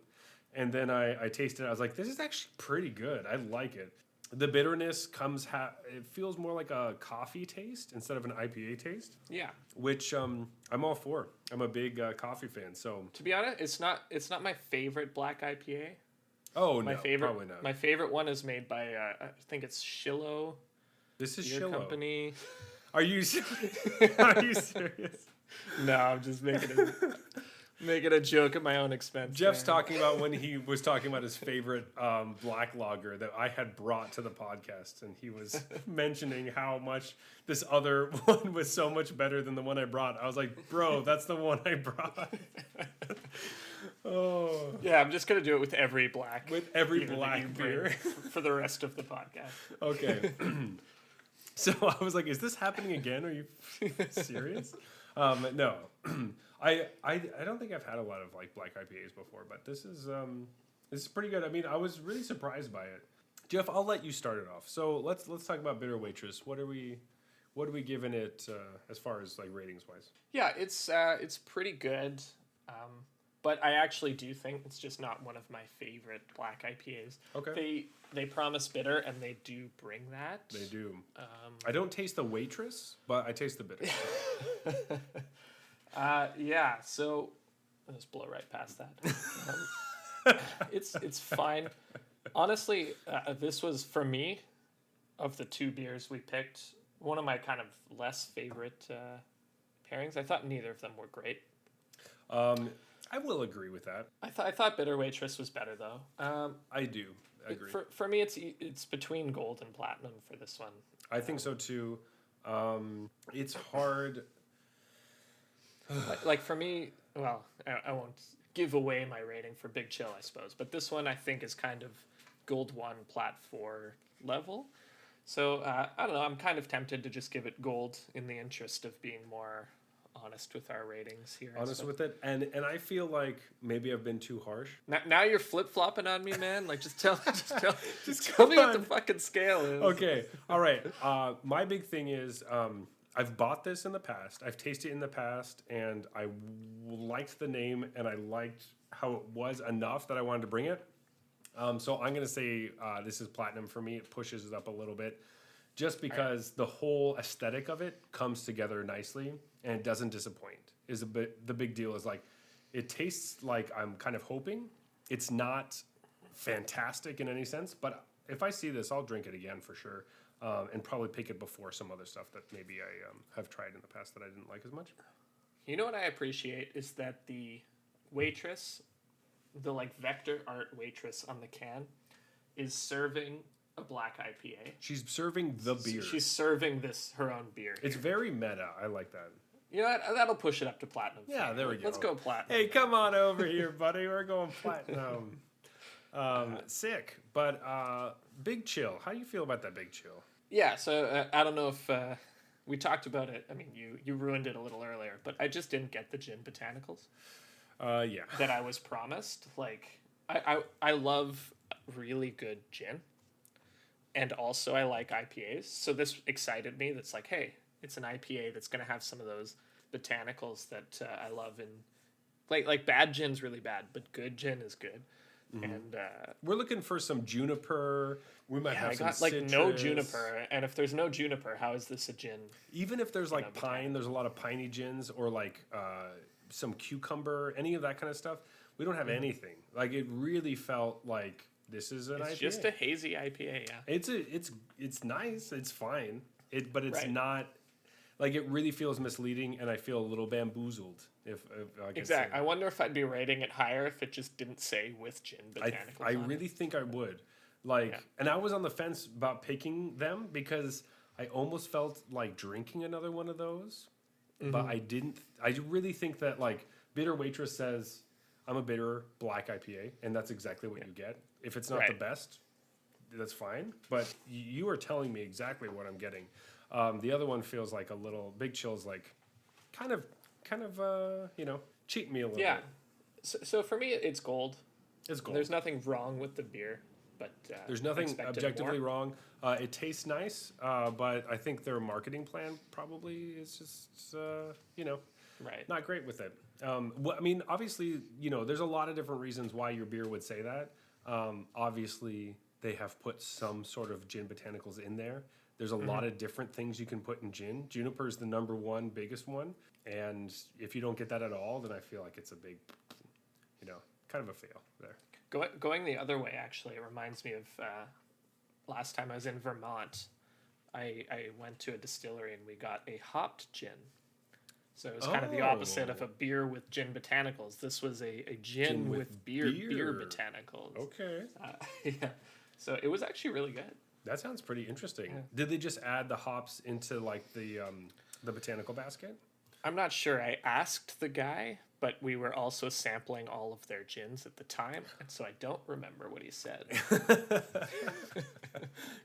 and then I tasted it. I was like, this is actually pretty good. I like it. The bitterness it feels more like a coffee taste instead of an IPA taste. Yeah. Which I'm all for. I'm a big coffee fan. So to be honest, it's not my favorite black IPA. Oh my no, favorite, probably not. My favorite one is made by I think it's Shillow. This is Beer Shillow. Company. Are you Are you serious? No, I'm just making a joke at my own expense. Jeff's talking about when he was talking about his favorite black lager that I had brought to the podcast, and he was mentioning how much this other one was so much better than the one I brought. I was like, bro, that's the one I brought. Oh. Yeah, I'm just gonna do it with every black. With every beer that black you bring beer. for the rest of the podcast. Okay. So I was like, is this happening again? Are you serious? No. I don't think I've had a lot of like black IPAs before, but this is pretty good. I mean, I was really surprised by it. Jeff, I'll let you start it off. So let's talk about Bitter Waitress. What are we giving it as far as like ratings wise? Yeah, it's pretty good. But I actually do think it's just not one of my favorite black IPAs. Okay. They promise bitter, and they do bring that. They do. I don't taste the waitress, but I taste the bitter. Yeah, so I'll just blow right past that. It's fine. Honestly, this was, for me, of the 2 beers we picked, one of my kind of less favorite pairings. I thought neither of them were great. I will agree with that. I thought Bitter Waitress was better, though. I do agree. For me, it's between gold and platinum for this one. I think so, too. It's hard... like for me, well, I won't give away my rating for Big Chill, I suppose, but this one I think is kind of gold 1, plat 4 level. So I don't know. I'm kind of tempted to just give it gold in the interest of being more honest with our ratings here. Honest with it, and I feel like maybe I've been too harsh. Now you're flip flopping on me, man. Like just tell me what the fucking scale is. Okay, all right. My big thing is. I've bought this in the past. I've tasted it in the past, and I liked the name, and I liked how it was enough that I wanted to bring it. So I'm going to say this is platinum for me. It pushes it up a little bit, just because the whole aesthetic of it comes together nicely, and it doesn't disappoint. The big deal is like, it tastes like I'm kind of hoping. It's not fantastic in any sense, but if I see this, I'll drink it again for sure. And probably pick it before some other stuff that maybe I have tried in the past that I didn't like as much. You know what I appreciate is that the waitress, the like vector art waitress on the can, is serving a black IPA. She's serving the beer. She's serving her own beer. It's very meta. I like that. You know what? That'll push it up to platinum. Yeah, there we go. Let's go platinum. Hey, come on over here, buddy. We're going platinum. Sick. But Big Chill. How do you feel about that Big Chill? Yeah, so I don't know if we talked about it. I mean, you ruined it a little earlier, but I just didn't get the gin botanicals. Yeah. That I was promised. Like, I love really good gin, and also I like IPAs. So this excited me. That's like, hey, it's an IPA that's gonna have some of those botanicals that I love. And like bad gin's really bad, but good gin is good. And We're looking for some juniper. We might have I some got like citrus. no juniper. And if there's no juniper, how is this a gin? Even if there's like pine, botanical. there's a lot of piney gins or like some cucumber, any of that kind of stuff. We don't have anything. Like it really felt like this is an IPA. It's just a hazy IPA, yeah. It's nice. It's fine. But it's Right. not like it really feels misleading, and I feel a little bamboozled. If I can say Exactly. I wonder if I'd be rating it higher if it just didn't say with gin botanicals. I on really it. think I would. Like, Yeah. and I was on the fence about picking them because I almost felt like drinking another one of those, but I didn't. I really think that like Bitter Waitress says, I'm a bitter black IPA, and that's exactly what you get. If it's not the Right. best, that's fine. But you are telling me exactly what I'm getting. The other one feels like a little Big Chill's like kind of cheat me a little Yeah. bit. So for me, it's gold. It's gold. There's nothing wrong with the beer, but There's nothing expected objectively more. wrong. It tastes nice, but I think their marketing plan probably is just, Right. not great with it. I mean, obviously, there's a lot of different reasons why your beer would say that. Obviously, they have put some sort of gin botanicals in there. There's a lot of different things you can put in gin. Juniper is the number one biggest one. And if you don't get that at all, then I feel like it's a big, kind of a fail there. Going the other way, actually, it reminds me of last time I was in Vermont. I went to a distillery and we got a hopped gin. So it was kind of the opposite of a beer with gin botanicals. This was a gin with beer botanicals. Okay. Yeah. So it was actually really good. That sounds pretty interesting. Yeah. Did they just add the hops into like the botanical basket? I'm not sure. I asked the guy, but we were also sampling all of their gins at the time, and so I don't remember what he said.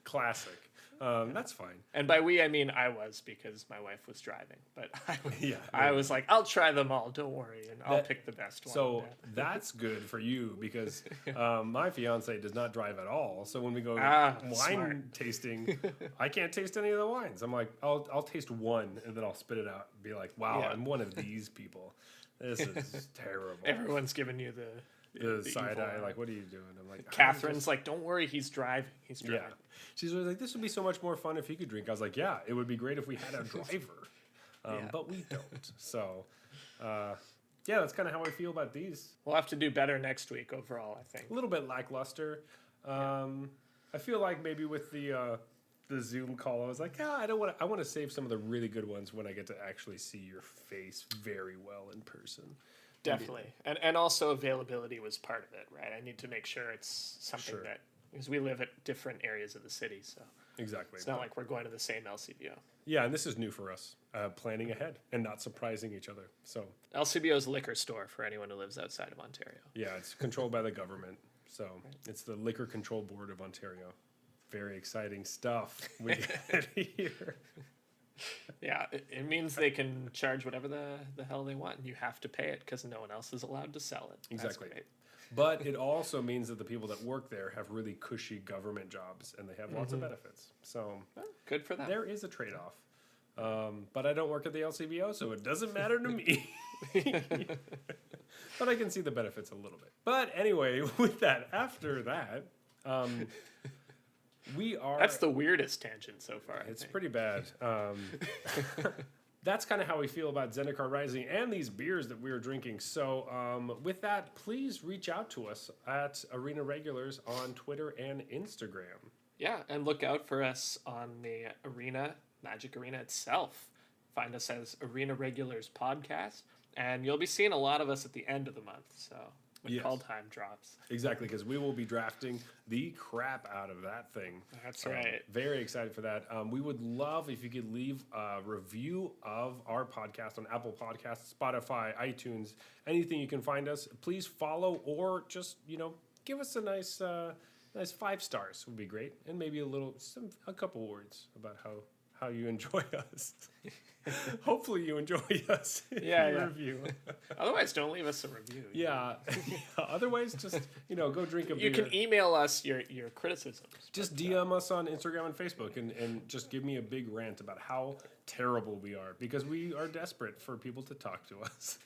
Classic. That's fine. And by we, I mean I was, because my wife was driving. But Yeah. I was like, I'll try them all, don't worry, and I'll pick the best one. So that's good for you because my fiance does not drive at all. So when we go wine smart. tasting, I can't taste any of the wines. I'm like, I'll taste one and then I'll spit it out and be like, wow, Yeah. I'm one of these people. This is terrible. Everyone's giving you the Side evil eye, eye. like, what are you doing? I'm like, Catherine's like, don't worry, he's driving. He's yeah. driving. She's always like, this would be so much more fun if he could drink. I was like, yeah, it would be great if we had a driver. But we don't. So, yeah, that's kind of how I feel about these. We'll have to do better next week overall, I think. A little bit lackluster. I feel like maybe with the Zoom call, I was like, yeah, I want to save some of the really good ones when I get to actually see your face very well in person. Definitely. And also availability was part of it, right? I need to make sure it's something Sure. that, because we live at different areas of the city, so Exactly. it's not like we're going to the same LCBO. Yeah, and this is new for us, planning ahead and not surprising each other. So, LCBO's liquor store for anyone who lives outside of Ontario. yeah, it's controlled by the government. So, it's the Liquor Control Board of Ontario. Very exciting stuff we get here. Yeah, it means they can charge whatever the hell they want, and you have to pay it because no one else is allowed to sell it. That's Exactly. great. But it also means that the people that work there have really cushy government jobs and they have lots of benefits. So Well, good for them. there is a trade off. But I don't work at the LCBO, so it doesn't matter to me. But I can see the benefits a little bit. But anyway, with that, after that, we are. That's the weirdest tangent so far. I It's think. pretty bad. That's kind of how we feel about Zendikar Rising and these beers that we're drinking. So, with that, please reach out to us at Arena Regulars on Twitter and Instagram. Yeah, and look out for us on the Arena, Magic Arena itself. Find us as Arena Regulars Podcast, and you'll be seeing a lot of us at the end of the month, so when Yes. Kaldheim drops. Exactly, because we will be drafting the crap out of that thing. That's right. Very excited for that. We would love if you could leave a review of our podcast on Apple Podcasts, Spotify, iTunes, anything you can find us. Please follow or just, give us a nice 5 stars would be great. And maybe a couple words about how you enjoy us. Hopefully you enjoy us in Yeah, the yeah. review. Otherwise, don't leave us a review. Yeah. Otherwise, just, go drink a beer. You can email us your criticisms. Just DM us on Instagram and Facebook and just give me a big rant about how terrible we are because we are desperate for people to talk to us.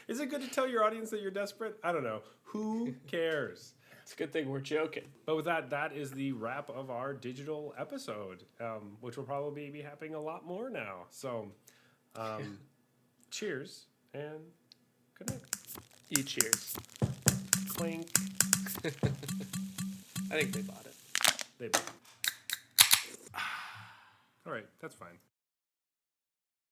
Is it good to tell your audience that you're desperate? I don't know. Who cares? It's a good thing we're joking. But with that, that is the wrap of our digital episode, which will probably be happening a lot more now. So, cheers and good night. You cheers. Clink. I think they bought it. They. All right, that's fine.